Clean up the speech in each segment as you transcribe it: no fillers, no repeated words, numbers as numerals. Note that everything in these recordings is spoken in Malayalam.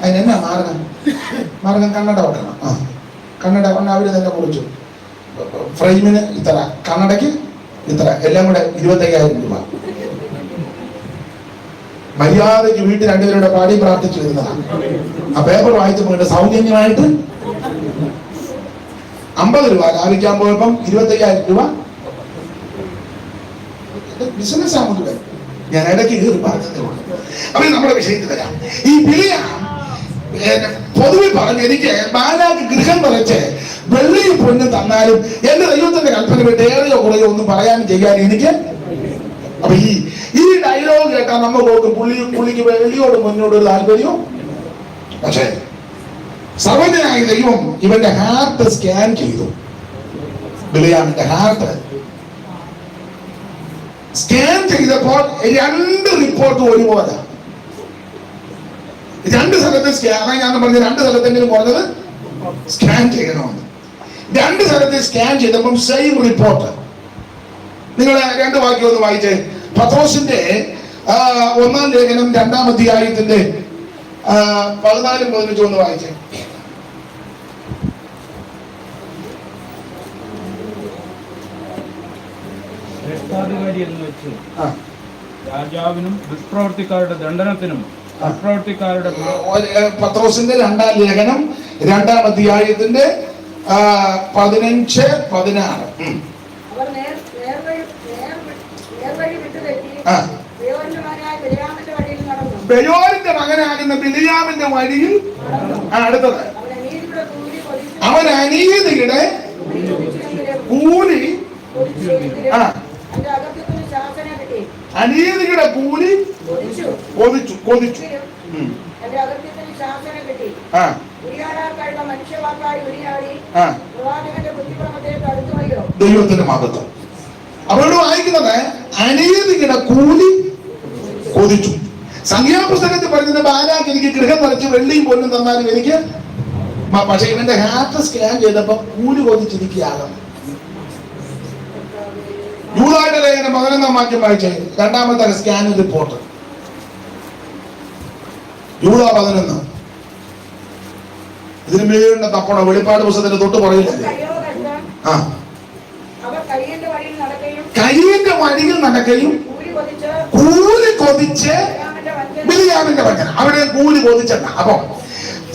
അതിനെന്നാ മാർഗം കണ്ണട വെക്കണം. കണ്ണട കൊണ്ട് അവര് തന്നെ കുറിച്ചു. ഫ്രെയിമിന് ഇത്ര, കണ്ണടയ്ക്ക് ഇത്ര, എല്ലാം കൂടെ 25,000 രൂപ. മര്യാദയ്ക്ക് വീട്ടിൽ രണ്ടുപേരുടെ പാടി പ്രാർത്ഥിച്ചു വരുന്നതാണ്. ആ പേപ്പർ വായിച്ചു പോയിട്ട് സൗജന്യമായിട്ട് 50 രൂപ ലാഭിക്കാൻ പോയപ്പം 25,000 രൂപ ബിസിനസ് ആവുന്നത്. ഞാൻ ഇടയ്ക്ക് കയറി പറഞ്ഞതേ ഉള്ളൂ. അപ്പൊ നമ്മുടെ വിഷയത്തിൽ വരാം. ഈ ബിലിയാം പൊതുവിൽ പറഞ്ഞു, എനിക്ക് ബാലാക്ക് ഗൃഹം നിറച്ച് വെള്ളിയും പൊന്നും തന്നാലും എന്റെ ദൈവത്തിന്റെ കൽപ്പന വിട്ട് ഏറെയോ കുറയോ ഒന്നും പറയാനും ചെയ്യാനും എനിക്ക്. അപ്പൊ ഈ ഡയലോഗ് കേട്ടാൽ നമ്മൾ നോക്കും പുള്ളിക്ക് വെള്ളിയോട് മുന്നോട്ട് ഒരു താല്പര്യവും. പക്ഷേ സർവജ്ഞനായ ദൈവം ഇവന്റെ ഹാർട്ട് സ്കാൻ ചെയ്തു. ബിലിയാമിന്റെ ഹാർട്ട് സ്കാൻ ചെയ്തപ്പോൾ 2 റിപ്പോർട്ട് ഒരുപോലെ. 2 സ്ഥലത്ത് സ്കാൻ, ഞാൻ പറഞ്ഞ 2 സ്ഥലത്തെങ്കിലും കുറഞ്ഞത് സ്കാൻ ചെയ്യണമെന്ന്. 2 സ്ഥലത്ത് സ്കാൻ ചെയ്തപ്പം സെയിം റിപ്പോർട്ട്. നിങ്ങൾ 2 വാക്യം ഒന്ന് വായിച്ചേ. പത്രോസിന്റെ 1-ാം ലേഖനം 2-ാം അധ്യായത്തിന്റെ 14-15 ഒന്ന് വായിച്ചേ. രാജാവിനും ദുഷ്പ്രവർത്തിക്കാരുടെ ദണ്ഡനത്തിനും ദുഷ്പ്രവർത്തിക്കാരുടെ. പത്രോസിന്റെ 2-ാം ലേഖനം 2-ാം അധ്യായത്തിന്റെ 15-16. ബെയോരിന്റെ മകനാകുന്ന ബിലിയാമിന്റെ വഴിയിൽ. അടുത്തത്, അവൻ അനീതിയുടെ കൂലി. അനീതിയുടെ കൂലി കൊതിച്ചു. ദൈവത്തിന്റെ മഹത്വം. അവരോട് വായിക്കുന്നത് അനീതിയുടെ കൂലി കൊതിച്ചു. സംഖ്യാപുസ്തകത്തിൽ പറയുന്നത് ബാലാക്ക് എനിക്ക് ഗൃഹം നിറച്ച് വെള്ളിയും പൊന്നും തന്നാലും എനിക്ക്. പക്ഷെ ഇവന്റെ ഹാർട്ട് സ്കാൻ ചെയ്തപ്പോ കൂലി കൊതിച്ചിരിക്കുകയാകും. യൂദായുടെ ലേഖനം 11-ാം വാക്യം വായിച്ചേ. 2-ാമത്തെ സ്കാൻ റിപ്പോർട്ട്. യൂദാ 11. ഇതിന് മേളിന്റെ തപ്പണം. വെളിപ്പാട് പുസ്തകത്തിന്റെ തൊട്ട് പറയില്ലേ? കയ്യന്റെ വഴിയിൽ നടക്കുകയും കൂലി കൊതിച്ച് ബിലിയാമിന്റെ വചന. അവിടെ കൂലി കൊതിച്ചല്ല. അപ്പൊ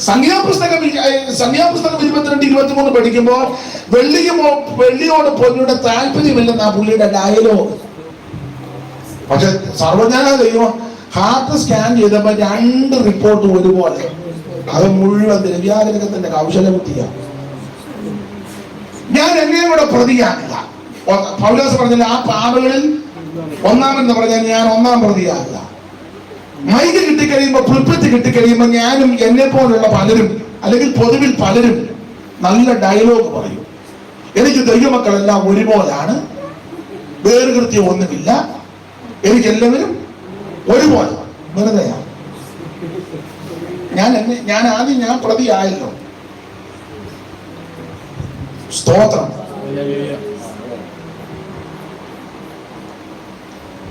സംഖ്യാപുസ്തകം 22-23 പഠിക്കുമ്പോൾ വെള്ളിയോട് പൊന്നിയുടെ താല്പര്യമില്ലെന്നാ പുള്ളിയുടെ ഡയലോഗ്. പക്ഷെ സർവജ്ഞാന ദൈവം ഹാർട്ട് സ്കാൻ ചെയ്തപ്പോ 2 റിപ്പോർട്ട് ഒരുപോലെ. അത് മുഴുവൻ ദ്രവ്യാഗ്രഹത്തിന്റെ കൗശലബുദ്ധിയാണ്. ഞാൻ എന്നെയും കൂടെ പ്രതിയാകില്ല. പൗലോസ് പറഞ്ഞില്ല, ആ പാപങ്ങളിൽ ഒന്നാമെന്ന് പറഞ്ഞാൽ ഞാൻ 1-ാം പ്രതിയാകില്ല. മൈക്ക് കിട്ടിക്കഴിയുമ്പോ, പുൽപ്പറ്റ് കിട്ടിക്കഴിയുമ്പോ ഞാനും എന്നെ പോലുള്ള പലരും, അല്ലെങ്കിൽ പൊതുവിൽ പലരും നല്ല ഡയലോഗ് പറയും. എനിക്ക് ദൈവമക്കളെല്ലാം ഒരുപോലാണ്, വേർകൃത്യം ഒന്നുമില്ല, എനിക്കെല്ലാവരും ഒരുപോലെ. വെറുതെയാണ്. ഞാൻ പ്രതിയായല്ലോ. സ്തോത്രം.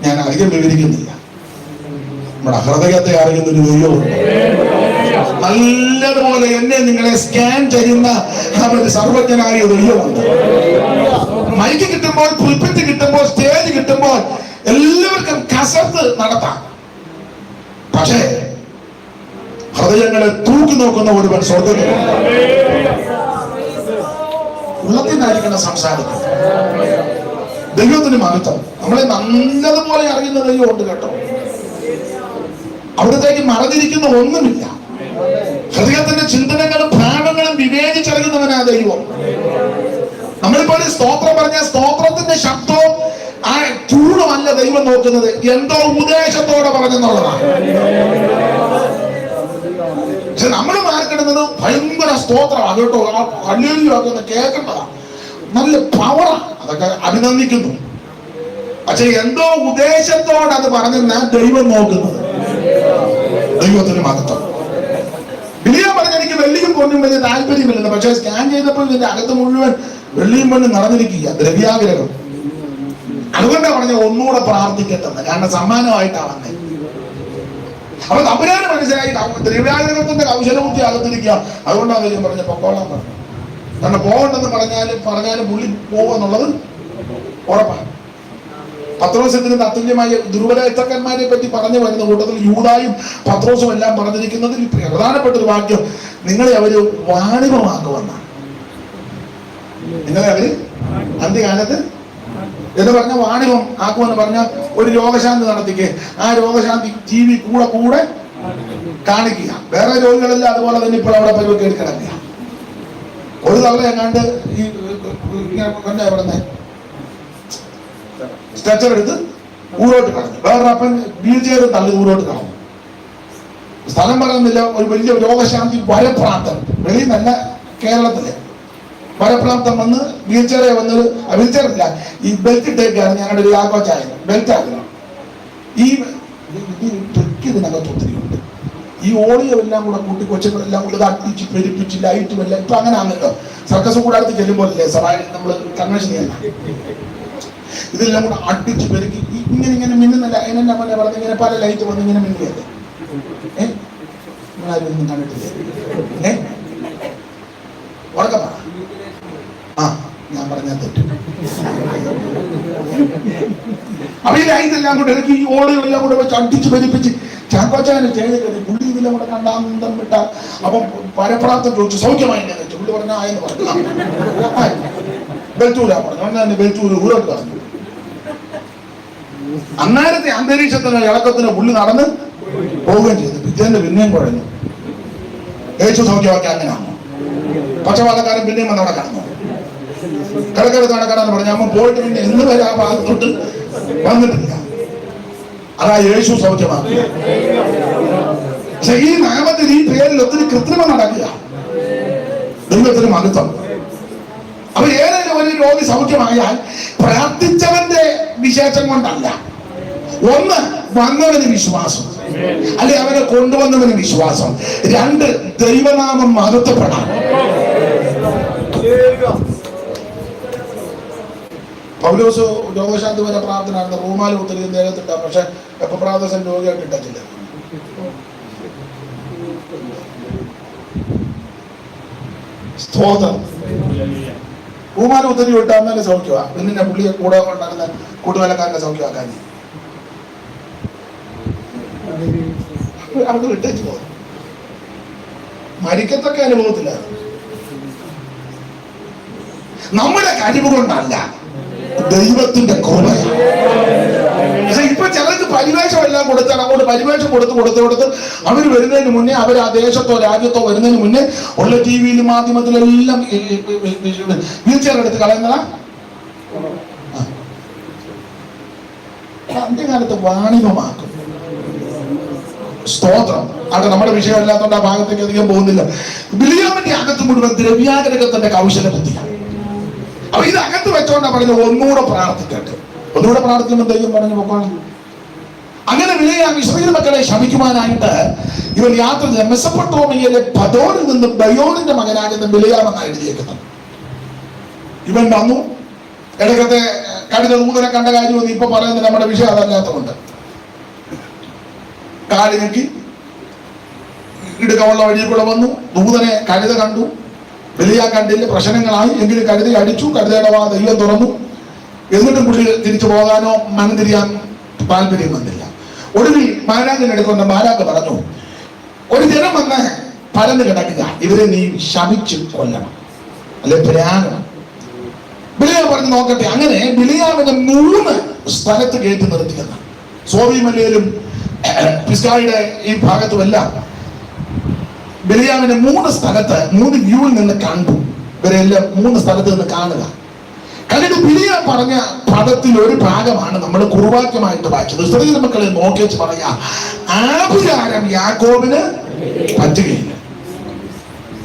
ഞാൻ അധികം വിവരിക്കുന്നില്ല. നമ്മുടെ ഹൃദയത്തെ അറിയുന്നൊരു ദൈവമുണ്ട്. നല്ലതുപോലെ എന്നെ നിങ്ങളെ സ്കാൻ ചെയ്യുന്ന ഒരു സർവജ്ഞനായ ദൈവമുണ്ട്. മൈക്ക് കിട്ടുമ്പോൾ, പുൽപ്പറ്റ് കിട്ടുമ്പോൾ, സ്റ്റേജ് കിട്ടുമ്പോൾ എല്ലാവർക്കും കസർത്ത് നടത്താം. പക്ഷേ ഹൃദയങ്ങളെ തൂക്കി നോക്കുന്ന ഒരുവൻ സ്വർഗ്ഗത്തിലുണ്ട്. ഉള്ളത്തിനായിരിക്കണം സംസാരിക്കുന്നത്. ദൈവത്തിന് മഹത്വം. നമ്മളെ നല്ലതുപോലെ അറിയുന്ന ദൈവമുണ്ട് കേട്ടോ. അവിടത്തേക്ക് മറഞ്ഞിരിക്കുന്ന ഒന്നുമില്ല. ഹൃദയത്തിന്റെ ചിന്തനങ്ങളും ഭാവങ്ങളും വിവേചിച്ചറിയുന്നവനാ ദൈവം. നമ്മളിപ്പോൾ സ്തോത്രം പറഞ്ഞ സ്തോത്രത്തിന്റെ ശബ്ദവും ആ ചൂടുമല്ല ദൈവം നോക്കുന്നത്, എന്തോ ഉദ്ദേശത്തോടെ പറഞ്ഞെന്നുള്ളതാണ്. പക്ഷെ നമ്മൾ മാർക്കിടുന്നത് ഭയങ്കര സ്തോത്രമാണ് കേട്ടോ. ആ ഹല്ലേലൂയൊക്കെ ഒന്ന് കേൾക്കേണ്ടതാ, നല്ല പവറാണ്. അതൊക്കെ അഭിനന്ദിക്കുന്നു. പക്ഷെ എന്തോ ഉദ്ദേശത്തോടെ അത് പറഞ്ഞെന്നാ ദൈവം നോക്കുന്നത്. ദൈവത്തിന് മഹത്വം. ബിലിയാം പറഞ്ഞ എനിക്ക് വെള്ളിയും പൊന്നും വലിയ താല്പര്യമില്ലെന്ന്. പക്ഷെ സ്കാൻ ചെയ്തപ്പോൾ ഇതിന്റെ അകത്ത് മുഴുവൻ വെള്ളിയും പൊന്നും നിറഞ്ഞിരിക്കുക, ദ്രവ്യാഗ്രഹം. അതുകൊണ്ടാണ് പറഞ്ഞ ഒന്നുകൂടെ പ്രാർത്ഥിക്കട്ടെന്ന്. കാരണം സമ്മാനമായിട്ടാ വന്നേ. അപ്പൊ തമ്പുരാന് മനസ്സിലായി ദ്രവ്യാഗ്രഹത്തിന്റെ കൗശലബുദ്ധി അകത്തിരിക്കുക. അതുകൊണ്ടാണ് ഞാൻ പറഞ്ഞ പൊക്കോളാൻ പറഞ്ഞു. കാരണം പോകണ്ടെന്ന് പറഞ്ഞാലും പുള്ളി പോകുമെന്നുള്ളത് ഉറപ്പാണ്. പത്രോസിന് അതുല്യമായ ദുർബലക്കന്മാരെ പറ്റി പറഞ്ഞു വരുന്ന കൂട്ടത്തിൽ യൂദായും പത്രോസും എല്ലാം പറഞ്ഞിരിക്കുന്നതിൽ പ്രധാനപ്പെട്ട ഒരു വാക്യം, നിങ്ങളെ അവര് വാണിഭമാക്കുമെന്നാണ്. നിങ്ങളെ അവര് അന്ത്യകാലത്ത് എന്ന് പറഞ്ഞ വാണിഭം ആക്കുമെന്ന് പറഞ്ഞ ഒരു രോഗശാന്തി നടത്തിക്ക്. ആ രോഗശാന്തി TV കൂടെ കാണിക്കുക. വേറെ രോഗികളെല്ലാം അതുപോലെ തന്നെ ഇപ്പോൾ അവിടെ പരിവക്കേട് കിടക്കുക. ഒരു തള്ള എങ്ങാണ്ട് ഈ എവിടെ സ്ട്രെച്ചർ എടുത്ത് ഊരോട്ട് കളഞ്ഞു. വേറെ അപ്പൻ വീൽ ചെയർ തള്ളി ഊരോട്ട് കളഞ്ഞു. സ്ഥലം പറയുന്നില്ല. ഒരു വലിയ രോഗശാന്തി വരപ്രാന്തം, വെളിയിൽ നല്ല കേരളത്തില് വരപ്രാന്തം വന്ന് വീൽ ചെയറെ വന്നത്, വീൽ ചെയറില്ല, ഈ ബെൽറ്റ് ഇട്ടേക്കാണ് ഞങ്ങളുടെ ഒരു യാക്കോച്ചായ ബെൽറ്റ് ആക്കണം. ഈ ഇതിനകത്ത് ഒത്തിരി ഉണ്ട്. ഈ ഓഡിയോ എല്ലാം കൂടെ കൂട്ടി കൊച്ചുകളെല്ലാം കൂടെ തട്ടിച്ച് പെരുപ്പിച്ച് ലൈറ്റും എല്ലാം ഇപ്പൊ അങ്ങനെ ആണല്ലോ. സർക്കസ് കൂടെ അടുത്ത് ചെല്ലുമ്പോഴല്ലേ നമ്മള് കൺവെൻഷൻ ചെയ്യണം. ഇതെല്ലാം കൂടെ അടിച്ച് പെരുക്കി ഇങ്ങനെ മിന്നുന്നില്ല. അതിനെല്ലാം പോലെ പറഞ്ഞ് ഇങ്ങനെ പല ലൈറ്റ് വന്ന് ഇങ്ങനെ മിന്നുകയല്ലേ. നിങ്ങളാരും കണ്ടിട്ടില്ലേ? ഉറക്കം പറ. ആ, ഞാൻ പറഞ്ഞാൽ തെറ്റും. അപ്പൊ ഈ ലൈറ്റ് എല്ലാം കൂടെ ഇറക്കി ഈ ഓടുകളെല്ലാം കൂടെ വെച്ച് അടിച്ച് പെരുപ്പിച്ച് ചാക്കോച്ചാനെ ചെയ്ത് കയറി. പുള്ളി ഇതിലും കൂടെ കണ്ടാന്തം വിട്ട. അപ്പൊ പരപ്രാപ്തം ചോദിച്ചു, സൗഖ്യമായി ഞാൻ വെച്ചു. പുള്ളി പറഞ്ഞ ആയെന്ന് പറഞ്ഞു. ബെൽറ്റൂരാ പറഞ്ഞു. ബെൽറ്റൂര് ഊരോട്ട് കളഞ്ഞു. അന്നേരത്തെ അന്തരീക്ഷത്തിന് ഇളക്കത്തിന് പുള്ളി നടന്ന് പോവുകയും ചെയ്തു. പിറ്റേന്ന് പിന്നെയും കുഴഞ്ഞു. യേശു സൗഖ്യമാക്കി. അങ്ങനെയാണോ? പക്ഷപാതക്കാരൻ പിന്നെയും വന്ന് അവിടെ കടന്നു. കിടക്കെടുത്ത് നടക്കണമെന്ന് പറഞ്ഞു. അമ്മ പോയിട്ട് പിന്നെ എന്ന് വരെ ആ ഭാഗത്തോട്ട് വന്നിട്ടില്ല. അതാ യേശു സൗഖ്യമാക്കുക. പക്ഷെ ഈ നാമത്തിൽ ഈ പേരിൽ ഒത്തിരി കൃത്രിമം നടക്കുക. ദൈവത്തിന് മഹത്വം. അപ്പൊ ഏതെങ്കിലും ഒരു രോഗി സൗഖ്യമായാൽ പ്രാർത്ഥിച്ചവന്റെ വിശേഷം കൊണ്ടല്ല. ഒന്ന്, വന്നവന് വിശ്വാസം, അല്ലെ അവനെ കൊണ്ടുവന്നവന് വിശ്വാസം. രണ്ട്, ദൈവനാമം മഹത്വപ്പെടാം. പൗലോസ് രോഗശാന്തി വരെ പ്രാർത്ഥന റൂമാൽ ഒത്തിരി ദേഹത്തിട്ട. പക്ഷെ എപ്പോ പ്രാർത്ഥന രോഗിയായിട്ട് ഇട്ടില്ല. സ്തോത്രം. റൂമാൽ ഒത്തിരി വിട്ടാൽ സൗഖ്യമാണ്. പിന്നെ പുള്ളിയെ കൂടെ ഉണ്ടാകുന്ന കൂട്ടുവേലക്കാരന്റെ സൗഖ്യമാക്കാൻ അവിടെ വിട്ടേച്ച് പോകും. മരിക്കത്തക്ക അനുഭവത്തില്ല. നമ്മുടെ കഴിവ് കൊണ്ടല്ല, ദൈവത്തിന്റെ കൃപയാണ്. പക്ഷെ ഇപ്പൊ ചിലർക്ക് പരിവേഷം എല്ലാം കൊടുത്താണ്. അങ്ങോട്ട് പരിവേഷം കൊടുത്ത് അവർ വരുന്നതിന് മുന്നേ, അവർ ആ ദേശത്തോ രാജ്യത്തോ വരുന്നതിന് മുന്നേ ഉള്ള ടിവിയിലും മാധ്യമത്തിലെല്ലാം വീൽ ചെയർ എടുത്ത് കളയുന്നതാ. അന്ത്യകാലത്ത് വാണിഭമാക്കും. സ്തോത്രം. അത് നമ്മുടെ വിഷയം അല്ലാത്തതുകൊണ്ട് ആ ഭാഗത്തേക്ക് അധികം പോകുന്നില്ല. ബിലിയാമിന്റെ അകത്ത് മുഴുവൻ ദ്രവ്യാഗ്രഹത്തിന്റെ കൗശല ബുദ്ധിയാണ്. അപ്പൊ ഇത് അകത്ത് വെച്ചോണ്ടാ പറഞ്ഞത് ഒന്നുകൂടെ പ്രാർത്ഥിക്കട്ടെ. ഒന്നുകൂടെ പ്രാർത്ഥിക്കുമ്പോൾ ദൈവം പറഞ്ഞു പോക്കണം. അങ്ങനെ ബിലിയാം ഇസ്രായേൽ മക്കളെ ശമിക്കുവാനായിട്ട് ഇവൻ യാത്ര ചെയ്ത മെസൊപ്പൊട്ടേമിയയിലെ പദോനിൽ നിന്ന് ബയോനിന്റെ മകനാകുന്ന ബിലിയാം എന്നാണ് എഴുതിയേക്കുന്നത്. ഇവൻ വന്നു. ഇടയ്ക്കത്തെ കടുത്ത ദൂതനെ കണ്ട കാര്യമൊന്നും ഇപ്പൊ പറയുന്നത് നമ്മുടെ വിഷയം അതല്ലാത്തതുകൊണ്ട് കാല് ഞെക്കി ഇടുക്കമുള്ള വഴിയിൽ കൂടെ വന്നു. ദൂതനെ കഴുത കണ്ടു. ബിലിയാം കണ്ടില്ല. പ്രശ്നങ്ങളായി. എങ്കിലും കഴുതയെ അടിച്ചു. കഴുതയുടെ വാ ദൈവം തുറന്നു. എന്നിട്ടും പുള്ളി തിരിച്ചു പോകാനോ മനം തിരിയാൻ താല്പര്യം വന്നില്ല. ഒടുവിൽ മാലാഖിനെടുക്കുന്ന മാലാഖ് പറഞ്ഞു, ഒരു ജനം വന്ന് പരന്ന് കിടക്കുക, ഇവരെ നീ ശമിച്ച് കൊല്ലണം, അല്ലെ ഭ്രാഗണം. ബിലിയാം പറഞ്ഞു നോക്കട്ടെ. അങ്ങനെ ബിലിയാമിനെ 3 സ്ഥലത്ത് കയറ്റി നിർത്തിയെന്ന്. സോബിമലയിലും പിസ്ഗായുടെ ഈ ഭാഗത്തുമെല്ലാം ബിലിയാമിനെ 3 സ്ഥലത്ത് 3 വ്യൂവിൽ നിന്ന് കണ്ടു. ഇവരെല്ലാം 3 സ്ഥലത്ത് നിന്ന് കാണുക. കാരണം ബിലിയാം പറഞ്ഞ പദത്തിൽ ഒരു ഭാഗമാണ് നമ്മൾ കുറുവാക്യമായിട്ട് വായിച്ചത്. ഇസ്രായേൽ മക്കളെ നോക്കി വെച്ച് പറയാ, ആഭിചാരം യാക്കോബിന് പറ്റുകയില്ല.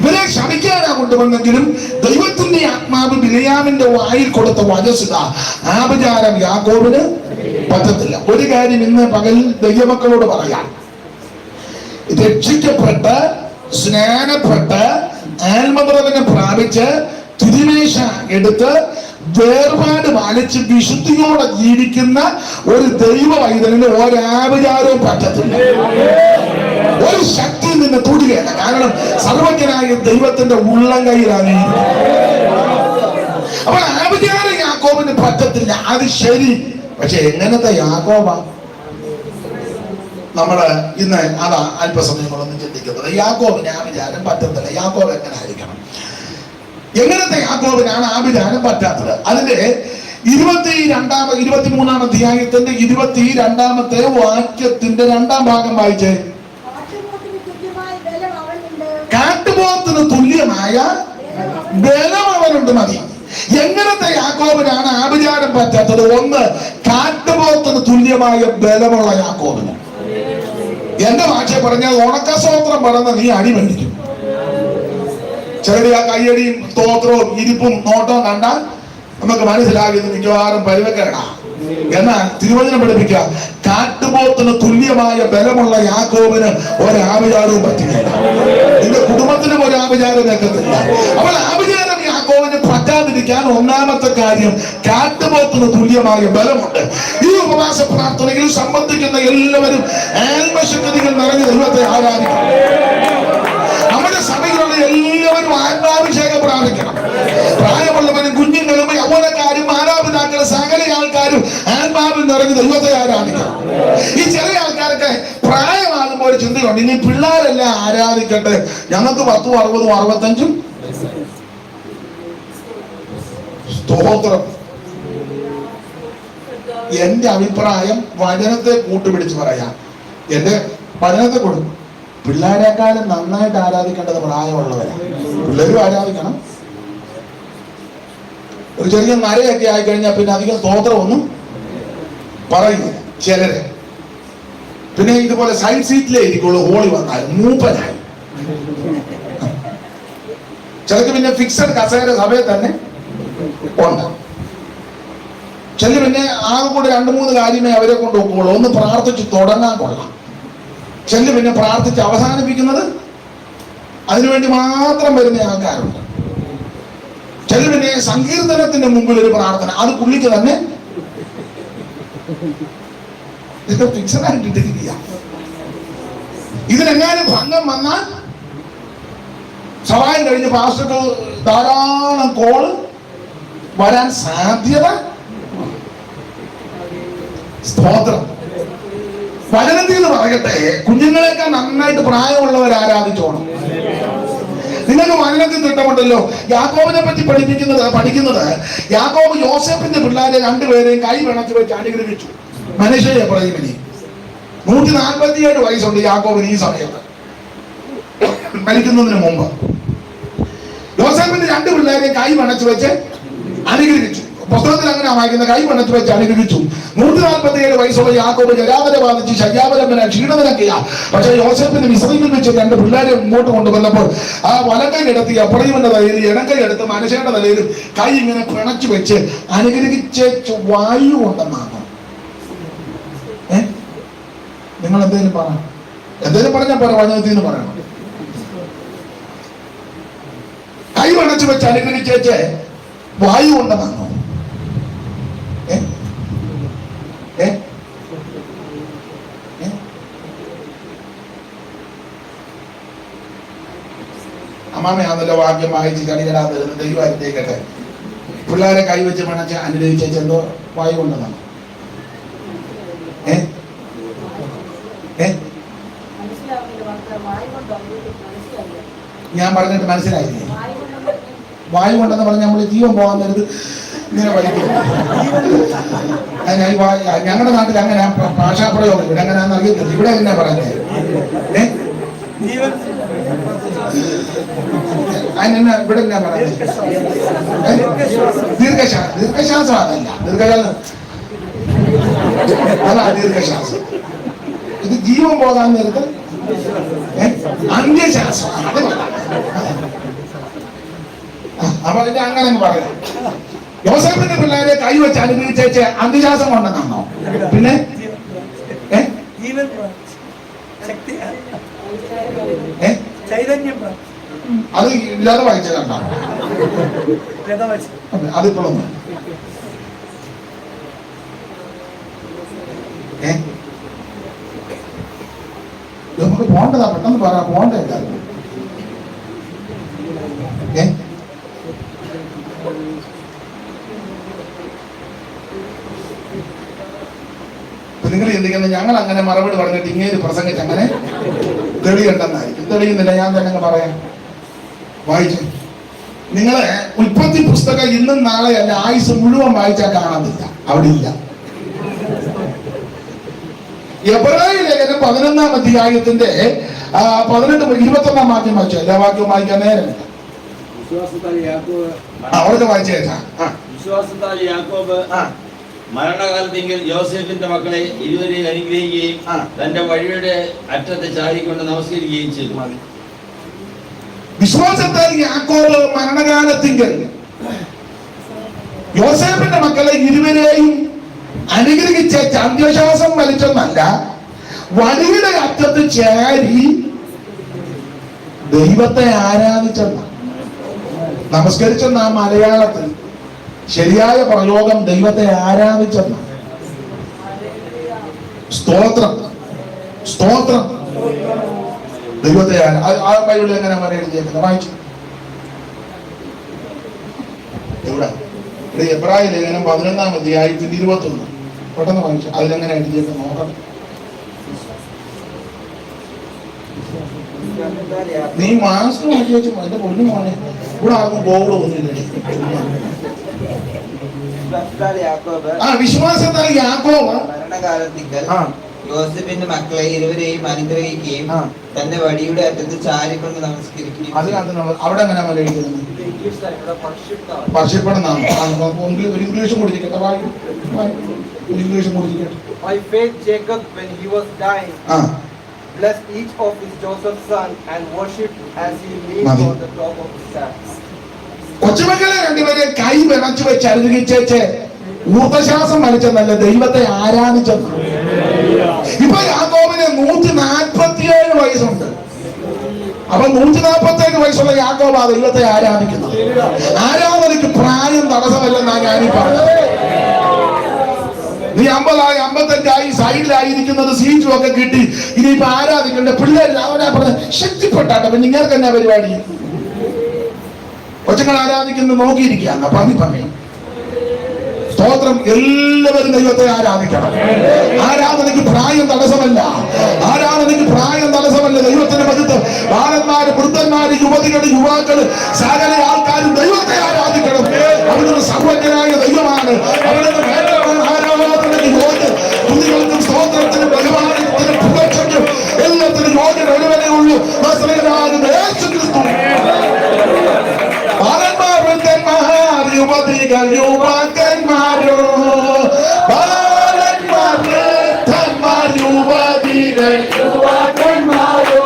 ഇവരെ ശമിക്കാനാ കൊണ്ടുവന്നെങ്കിലും ദൈവത്തിന്റെ ആത്മാവ് ബിലിയാമിന്റെ വായിൽ കൊടുത്ത വചസ്സുക, ആഭിചാരം യാക്കോബിന് പറ്റത്തില്ല. ഒരു കാര്യം ഇന്ന് പകൽ ദൈവമക്കളോട് പറയാം. രക്ഷിക്കപ്പെട്ട് സ്നാനപ്പെട്ട് ആത്മപ്രവചനം പ്രാപിച്ച് തിരുമേശ എടുത്ത് വേർപാട് പാലിച്ച് വിശുദ്ധിയോടെ ജീവിക്കുന്ന ഒരു ദൈവ വൈദ്യന് ഒരാഭിചാരവും പറ്റത്തില്ല. പറ്റത്തില്ല. കാരണം സർവജ്ഞനായ ദൈവത്തിന്റെ ഉള്ളം കയ്യിലാണ്. അപ്പോൾ ആഭിചാരം യാക്കോബിന് പറ്റത്തില്ല, അത് ശരി. പക്ഷെ എങ്ങനത്തെ യാക്കോബാ നമ്മള് ഇന്ന് അതാ അല്പസമയങ്ങളൊന്നും ചിന്തിക്കുന്നത്. യാക്കോബിന് ആഭിചാരം പറ്റത്തില്ല. യാക്കോബ് എങ്ങനെ ആയിരിക്കണം? എങ്ങനത്തെ യാക്കോബിനാണ് ആഭിചാരം പറ്റാത്തത്? അതിന്റെ 23-ാം അധ്യായത്തിന്റെ 22-ാമത്തെ വാക്യത്തിന്റെ 2-ാം ഭാഗം വായിച്ചേ. കാട്ടുപോത്തിന് തുല്യമായ ബലം അവനുണ്ട്. മതി. എങ്ങനത്തെ യാക്കോബിനാണ് ആഭിചാരം പറ്റാത്തത്? ഒന്ന്, കാട്ടുപോത്തിന് തുല്യമായ ബലമുള്ള യാക്കോബിന്. എന്റെ ഭാഷ പറഞ്ഞാൽ ഉണക്കസ്തോത്രം പറഞ്ഞ നീ അടി മേടിക്കും. ചിലര് ആ കയ്യടിയും സ്തോത്രവും ഇരിപ്പും നോട്ടവും കണ്ടാൽ നമുക്ക് മനസ്സിലാകുന്നത് മിക്കവാറും പരിവക്കേടാ. എന്നാൽ തിരുവചനം പഠിപ്പിക്കുക, കാട്ടുപോത്തിന് തുല്യമായ ബലമുള്ള യാക്കോബിന് ഒരാഭിചാരവും പറ്റുകയില്ല. നിന്റെ കുടുംബത്തിനും ഒരാഭിചാരം വെക്കത്തില്ല. അപ്പോൾ ആഭിചാരം യാക്കോബിന് പറ്റാതിരിക്കാൻ ഒന്നാമത്തെ കാര്യം, കാട്ടുപോത്തിന് തുല്യമായ ബലമുണ്ട്. ഈ ഉപവാസ പ്രാർത്ഥനയിൽ സംബന്ധിക്കുന്ന എല്ലാവരും ആത്മശക്തികൾ നിറഞ്ഞ ദൈവത്തെ ആരാധിക്കണം. നമ്മുടെ സഭയിലുള്ള എല്ലാവരും ആത്മാഭിഷേകം പ്രാപിക്കണം. പ്രായമുള്ളവരും കുഞ്ഞുങ്ങളും യൗവനക്കാരും മാതാപിതാക്കളും സകല ആൾക്കാരും ആത്മാവിൽ നിറഞ്ഞ് ദൈവത്തെ ആരാധിക്കണം. ഈ ചില ആൾക്കാർക്ക് പ്രായമാകുമ്പോൾ ഒരു ചിന്തയുണ്ട്, ഇനി പിള്ളേരെല്ലാം ആരാധിക്കട്ടെ, ഞങ്ങൾക്ക് 10, 60, 65. സ്തോത്രം. എന്റെ അഭിപ്രായം വചനത്തെ കൂട്ടുപിടിച്ച് പറയാം. എന്റെ വചനത്തെ കൊടുക്കും. പിള്ളേരെക്കാളും നന്നായിട്ട് ആരാധിക്കേണ്ടത് പ്രായമുള്ളവരാണ്. പിള്ളേരും ആരാധിക്കണം. ഒരു ചെറിയ നരയൊക്കെ ആയിക്കഴിഞ്ഞാൽ പിന്നെ അധികം സ്തോത്രമൊന്നും പറയുന്നില്ല ചിലര്. പിന്നെ ഇതുപോലെ സൈഡ് സീറ്റിലേ ഇരിക്കുള്ളൂ. ഹോളി വന്നാൽ മൂപ്പനായി. ചിലക്ക് പിന്നെ ഫിക്സഡ് കസേര സഭയിൽ തന്നെ ഉണ്ട്. ചിലർ പിന്നെ ആകെ കൂടെ 2-3 കാര്യമേ അവരെ കൊണ്ട് ഒക്കുള്ളൂ. ഒന്ന് പ്രാർത്ഥിച്ച് തുടങ്ങാൻ കൊള്ളാം. ചിലർ പിന്നെ പ്രാർത്ഥിച്ച് അവസാനിപ്പിക്കുന്നത് അതിനുവേണ്ടി മാത്രം വരുന്ന ആൾക്കാരുണ്ട്. ചിലർ പിന്നെ സങ്കീർത്തനത്തിന്റെ മുമ്പിൽ ഒരു പ്രാർത്ഥന, അത് പുള്ളിക്ക് തന്നെ ഫിക്സഡ് ആയിട്ടിട്ടില്ല. ഇതിനെങ്ങാനും ഭംഗം വന്നാൽ സഹായം കഴിഞ്ഞ് പാസ്റ്റർക്ക് ധാരാളം കോള് വരാൻ സാധ്യത. സ്തോത്രം. വചനത്തിൽ നിന്ന് പറയട്ടെ, കുഞ്ഞുങ്ങളെക്കാൾ നന്നായിട്ട് പ്രായമുള്ളവർ ആരാധിച്ചോണം. നിങ്ങൾക്ക് വചനത്തിൽ തിട്ടമുണ്ടല്ലോ. യാക്കോബിനെ പറ്റി പഠിക്കുന്നത് യാക്കോബ് യോസേഫിന്റെ പിള്ളേരെ 2 പേരെയും കൈ പിണച്ച് വെച്ച് അനുഗ്രഹിച്ചു. മനുഷ്യരെ പറയുമിനി 147 വയസ്സുണ്ട് യാക്കോബിന് ഈ സമയത്ത്, മരിക്കുന്നതിന് മുമ്പ്. യോസേഫിന്റെ 2 പിള്ളേരെയും കൈ പിണച്ച് വെച്ച് അനുഗ്രഹിച്ചു. പുസ്തകത്തിൽ അങ്ങനെ വായിക്കുന്ന, കൈ പിണച്ച് വെച്ച് അനുഗ്രഹിച്ചു. 147 വയസ്സുള്ള യാക്കോബ് ജരാതര ബാധിച്ച് ശയ്യാപരമ്പന ക്ഷീണനിലക്കിയ. പക്ഷെ യോസേഫിന് മിസ്രയീമിൽ വെച്ച് 2 പിള്ളേരെ മുമ്പോട്ട് കൊണ്ടുവന്നപ്പോൾ ആ വലക്കൈ എടുത്ത് എഫ്രയീമിന്റെ തലയിൽ, ഇടക്കൈ എടുത്ത് മനശ്ശയുടെ തലയിലും കൈ ഇങ്ങനെ പിണച്ചു വെച്ച് അനുഗ്രഹിച്ചു. വായു ഉണ്ടെന്നാണ്. നിങ്ങൾ എന്തേലും പറഞ്ഞാൽ പറ, വചനത്തിൽ നിന്ന് പറയണം. കൈ പിണച്ചു വെച്ച് അനുഗ്രഹിച്ചേച്ച് വായു ഉണ്ടെന്നാണോ? അമ്മാമയാണല്ലോ വാക്യം വായിച്ച് കണികടാതെ ദൈവമായിട്ടേക്കട്ടെ. പിള്ളേരെ കൈവച്ച് പണച്ച് അനുഗ്രഹിച്ചെന്തോ വായു കൊണ്ടതാണ്. ഞാൻ പറഞ്ഞിട്ട് മനസ്സിലായില്ലേ? വായു കൊണ്ടെന്ന് പറഞ്ഞ് നമ്മൾ ജീവൻ പോകാൻ നേരത്ത് ഇങ്ങനെ പഠിക്കും. ഞങ്ങളുടെ നാട്ടിൽ അങ്ങനെ ഭാഷാപ്രയോഗം ഇവിടെ എങ്ങനെയാണെന്ന് അറിയത്തില്ല. ഇവിടെ എങ്ങനെയാ പറയുന്നത്? അതിനെന്നാ ഇവിടെ എന്നാ പറയുന്നത്? ദീർഘശ്വാസം. അതല്ല ദീർഘശ്വാസം, അതാ ദീർഘശ്വാസം. ഇത് ജീവൻ പോകാൻ നേരത്ത് അന്ത്യശ്വാസം. അപ്പൊ അതിന്റെ അങ്ങനെ പറയാം. യോസേഫിന്റെ പിള്ളേരെ കൈവച്ച് അനുഗ്രഹിച്ചേച്ച് അന്ത്യശ്വാസം കൊണ്ടെന്നാണോ? പിന്നെ അത് ഇല്ലാതെ വായിച്ച കണ്ടാണ്. അതിപ്പോഴൊന്നും നമുക്ക് പോണ്ടതാ. പെട്ടെന്ന് പറയാ, പോണ്ടേ? നിങ്ങൾ ചിന്തിക്കുന്നത് ഞങ്ങൾ അങ്ങനെ മറുപടി പറഞ്ഞിട്ട് ഇങ്ങനെ പ്രസംഗിച്ച് അങ്ങനെ തെളിയുണ്ടെന്നായിരിക്കും. തെളിയുന്നില്ല, ഞാൻ തന്നെ അങ്ങ് പറയാം. വായിച്ചു നിങ്ങളെ ഉൽപ്പത്തി പുസ്തകം ഇന്നും നാളെ അല്ല ആയുസ് മുഴുവൻ വായിച്ചാൽ കാണാനില്ല, അവിടെ ഇല്ല. എബ്രായ ലേഖനം 11-ാം അധ്യായത്തിന്റെ 18-21 വാക്യം വായിച്ചു. എല്ലാ വാക്യവും വായിക്കാൻ നേരമില്ല. അവർക്ക് വായിച്ചേട്ടാ. വിശ്വാസത്താൽ യാക്കോബ് മരണകാലത്തെങ്കിൽ യോസേഫിന്റെ മക്കളെ ഇരുവരെയും അനുഗ്രഹിക്കുകയും തന്റെ വഴിയുടെ അറ്റത്ത് ചാരിക്കൊണ്ട് നമസ്കരിക്കുകയും ചെയ്തു. വിശ്വാസത്താൽ യാക്കോബ് മരണകാലത്തെങ്കിൽ യോസേഫിന്റെ മക്കളെ ഇരുവരെയും അനുഗ്രഹിച്ച അന്ത്യശ്വാസം വലിച്ചെന്നല്ല, വഴിയുടെ അറ്റത്ത് ചാരി ദൈവത്തെ ആരാധിച്ചെന്ന. നമസ്കരിച്ചെന്ന മലയാളത്തിൽ ശരിയായ പ്രയോഗം ദൈവത്തെ ആരാധിച്ചെന്ന. സ്തോത്രം, സ്തോത്രം. ദൈവത്തെ ആ ബൈബിളിൽ എങ്ങനെ എഴുതിയേക്കുന്നത് വായിച്ചു. എവിടെ? എബ്രായ ലേഖനം 11-ാം അധ്യായത്തിന്റെ 21. പെട്ടെന്ന് വായിച്ചു. അതിലെങ്ങനെ എഴുതിയേക്കുന്നത് നോക്കണം. നീ മാസ്ക് മാറ്റി വെച്ചു എന്റെ പൊന്നു മോനെ. ഇവിടെ ആർക്കും ബോർഡ് ഒന്നുമില്ല. വിശ്വാസത്താൽ യാക്കോബ് മരണകാലത്തിങ്കൽ യോസേഫിന്റെ മക്കളെ ഇരുവരെയും അനുഗ്രഹിക്കുകയും തന്റെ വടിയുടെ അറ്റത്ത് ചാരിക്കൊണ്ട് നമസ്കരിക്കുകയും. അവിടെ എങ്ങനെ എഴുതുന്നത്? വർഷിപ്പെടുന്നതാണ്. ഒരു ഇംഗ്ലീഷും കൊടുത്തിരിക്കട്ടെ. ഇംഗ്ലീഷും കൊടുത്തിരിക്കട്ടെ. By faith Jacob, when he was dying, blessed each of his Joseph's son and worshipped as he leaned on the top of his staff. കൊച്ചുമക്കളെ രണ്ടുപേരെ കൈ വിറച്ചു വെച്ച് അനുഗ്രഹിച്ചേച്ച് ഊർദ്ധശ്വാസം വലിച്ചെന്നല്ല, ദൈവത്തെ ആരാധിച്ചെന്ന്. ഇപ്പൊ യാക്കോബിന് 147 വയസ്സുണ്ട്. അപ്പൊ 147 വയസ്സുള്ള യാക്കോബ് ആ ദൈവത്തെ ആരാധിക്കുന്നത്. ആരാധനയ്ക്ക് പ്രായം തടസ്സമല്ലെന്നാണ് ഞാനീ പറഞ്ഞത്. നീ 50 55 സൈഡിലായിരിക്കുന്നത് സീറ്റും ഒക്കെ കിട്ടി ഇനിയിപ്പൊ ആരാധിക്കണ്ട പിള്ളേർ അവനാ പറഞ്ഞ ശക്തിപ്പെട്ടാട്ടെ. അപ്പൊ നിങ്ങൾക്ക് എന്നാ പരിപാടി? കൊച്ചുങ്ങൾ ആരാധിക്കുന്നത് നോക്കിയിരിക്കുകയാണ്. പറയും സ്തോത്രം. എല്ലാവരും ദൈവത്തെ ആരാധിക്കണം. ആരാധനയ്ക്ക് പ്രായം തടസ്സമല്ല. ആരാധനയ്ക്ക് പ്രായം തടസ്സമല്ല. ദൈവത്തിന്റെ മഹത്വം. ബാലന്മാര്, വൃദ്ധന്മാര്, യുവതികള്, യുവാക്കള്, സകല ആൾക്കാരും ദൈവത്തെ ആരാധിക്കണം. അവിടുന്ന് സർവജ്ഞനായ ദൈവമാണ്. അവിടുന്ന് ആരാധനയ്ക്ക് യോഗ്യൻ. തുതികൾക്കും സ്തോത്രത്തിനും ബഹുമാനത്തിനും പുകഴ്ചയ്ക്കും എല്ലാത്തിനും യോഗ്യൻ ഒരുവനേ ഉള്ളൂ. നസറേയനായ യേശുക്രിസ്തു. ബാലന്മാർ, വൃദ്ധന്മാർ, യുവതികൾ, യുവാക്കന്മാരോ, ബാലന്മാർ, വൃദ്ധന്മാർ, യുവതികൾ, യുവാക്കന്മാരോ,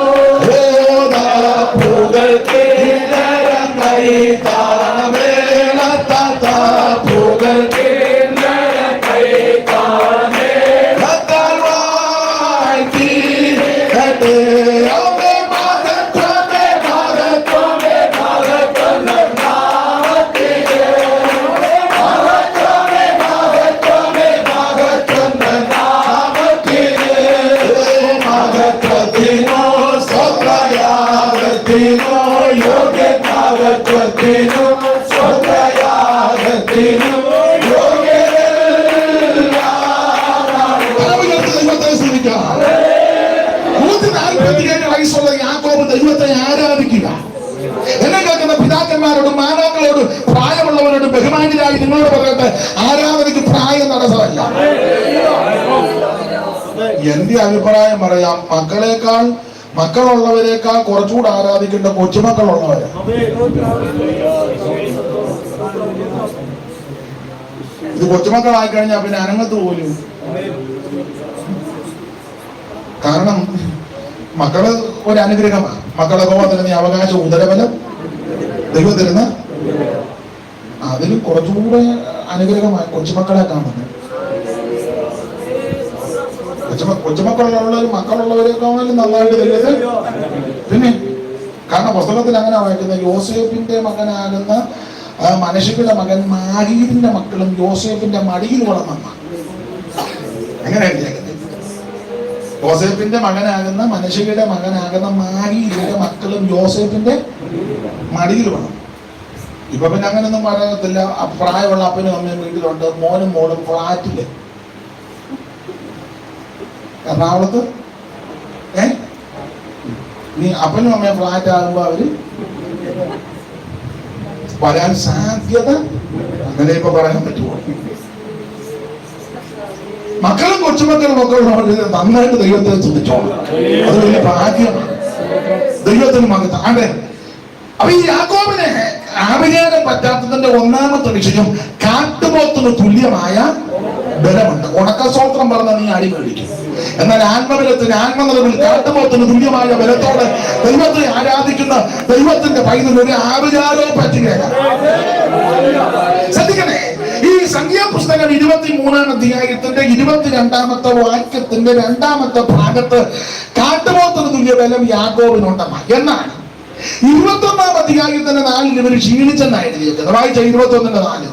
ദൈവത്തെ ആരാധിക്കുക. എന്നെ കേൾക്കുന്ന പിതാക്കന്മാരോടും മാതാക്കളോടും പ്രായമുള്ളവരോടും ബഹുമാന്യരായി നിങ്ങളോട് പറയട്ടെ, ആരാധനയ്ക്ക് പ്രായം തടസ്സമല്ല. എന്റെ അഭിപ്രായം പറയാം, മക്കളുള്ളവരെക്കാൾ കുറച്ചുകൂടെ ആരാധിക്കേണ്ട കൊച്ചുമക്കളുള്ളവരെ. ഇത് കൊച്ചുമക്കളായി കഴിഞ്ഞാൽ പിന്നെ അനങ്ങത്ത് പോലും. കാരണം മക്കള് ഒരു അനുഗ്രഹമാണ്. മക്കളെ തരുന്ന ഈ അവകാശം ഉദരബലം ദൈവം തരുന്ന അതിലും കുറച്ചുകൂടെ അനുഗ്രഹമായി കൊച്ചുമക്കളെ കാണുന്നത്. കൊച്ചുമക്കളുള്ളവർ മക്കളുള്ളവരെക്കാളും നന്നായിട്ട് ദൈവത്തെ പിന്നെ. കാരണം പുസ്തകത്തിൽ അങ്ങനെ വായിക്കുന്നത്, യോസേഫിന്റെ മകനാകുന്ന മനശ്ശയുടെ മകൻ മാഹീരിന്റെ മക്കളും യോസേഫിന്റെ മടിയിൽ വളർന്ന. അങ്ങനെ യോസേഫിന്റെ മകനാകുന്ന മനശ്ശയുടെ മകനാകുന്ന മാഹീരിന്റെ മക്കളും യോസേഫിന്റെ മടിയിൽ വളർന്നു. ഇപ്പൊ പിന്നെ അങ്ങനൊന്നും പറയത്തില്ല. പ്രായമുള്ള അപ്പനും അമ്മയും വീട്ടിലുണ്ട്, മോനും മോളും ഫ്ലാറ്റില് എറണാകുളത്ത്. നീ അപ്പനും അമ്മയും ഫ്ലാറ്റ് ആകുമ്പോ അവര് വരാൻ സാധ്യത അങ്ങനെ ഇപ്പൊ പറയാൻ പറ്റുമോ? മക്കളും കൊച്ചുമക്കളും ഒക്കെ ഉള്ളവർ നന്നായിട്ട് ദൈവത്തെ ചിന്തിച്ചോളൂ. അത് വലിയ ഭാഗ്യമാണ്. ദൈവത്തിന് മകത്ത് അതെ. അപ്പൊ ഈ യാക്കോബിനെ ആഭിചാരം പറ്റാത്തതിന്റെ ഒന്നാമത്തെ വിഷയം കാട്ടുപോത്തിന് തുല്യമായ ബലമുണ്ട്. ഉണക്കസ്തോത്രം പറഞ്ഞ നീ അടി മേടിക്കും. എന്നാൽ ആത്മബലത്തിന് ആത്മനിറവിൽ കാട്ടുപോത്തിന് തുല്യമായ ബലത്തോടെ ദൈവത്തെ ആരാധിക്കുന്ന ദൈവത്തിന്റെ പൈതൽ ഒരു ആഭിചാരവും പറ്റുകയില്ല. ശ്രദ്ധിക്കണേ, ഈ സംഖ്യാപുസ്തകം 23-ാം അധ്യായത്തിന്റെ 22-ാമത്തെ വാക്യത്തിന്റെ 2-ാമത്തെ ഭാഗത്ത് കാട്ടുപോത്തിന് തുല്യ ബലം യാക്കോബിനുണ്ടെന്നാണ്. എന്നാണ് 21-ാം അധ്യായത്തിന്റെ 4 ഇവർ ക്ഷീണിച്ചെന്നാണ് എഴുതിയിരിക്കുന്നത്. വായിച്ച 21-4.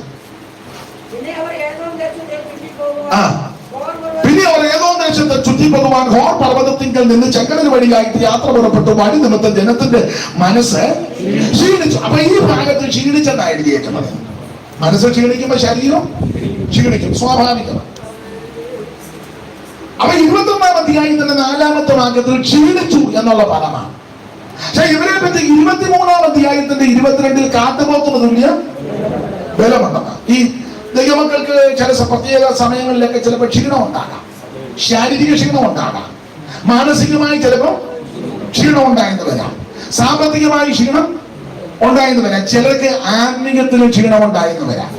പിന്നെ അവർ ഏതോ ദേശത്ത് ചുറ്റിപ്പോകുവാൻ ഹോർ പർവ്വതത്തിങ്കൽ നിന്ന് ചെങ്കടൽ വഴിയായിട്ട് യാത്ര പുറപ്പെട്ടു. വഴി നിമിത്തം ജനത്തിന്റെ മനസ്സ് ക്ഷീണിച്ചു. അപ്പൊ ഈ ഭാഗത്ത് ക്ഷീണിച്ചെന്നാണ് എഴുതിയേക്കുന്നത്. മനസ്സ് ക്ഷീണിക്കുമ്പോ ശരീരം ക്ഷീണിക്കും, സ്വാഭാവികമാണ്. അപ്പൊ 21-ാം അധ്യായത്തിന്റെ 4-ാമത്തെ വാക്യത്തിൽ ക്ഷീണിച്ചു എന്നുള്ള പദമാണ്. പക്ഷെ ഇവരെ പറ്റി 23-ാം അധ്യായത്തിന്റെ 22-ൽ കാട്ടുപോത്തിന് തുല്യ ബലമുണ്ടെന്ന്. ഈ ദൈവമക്കൾക്ക് ചില പ്രത്യേക സമയങ്ങളിലൊക്കെ ചിലപ്പോൾ ക്ഷീണം ഉണ്ടാകാം, ശാരീരിക ക്ഷീണം ഉണ്ടാകാം, മാനസികമായി ചിലപ്പോൾ ക്ഷീണം ഉണ്ടായെന്ന് വരാം, സാമ്പത്തികമായി ക്ഷീണം ഉണ്ടായെന്ന് വരാം, ചിലർക്ക് ആത്മീയത്തിന് ക്ഷീണം ഉണ്ടായെന്ന് വരാം.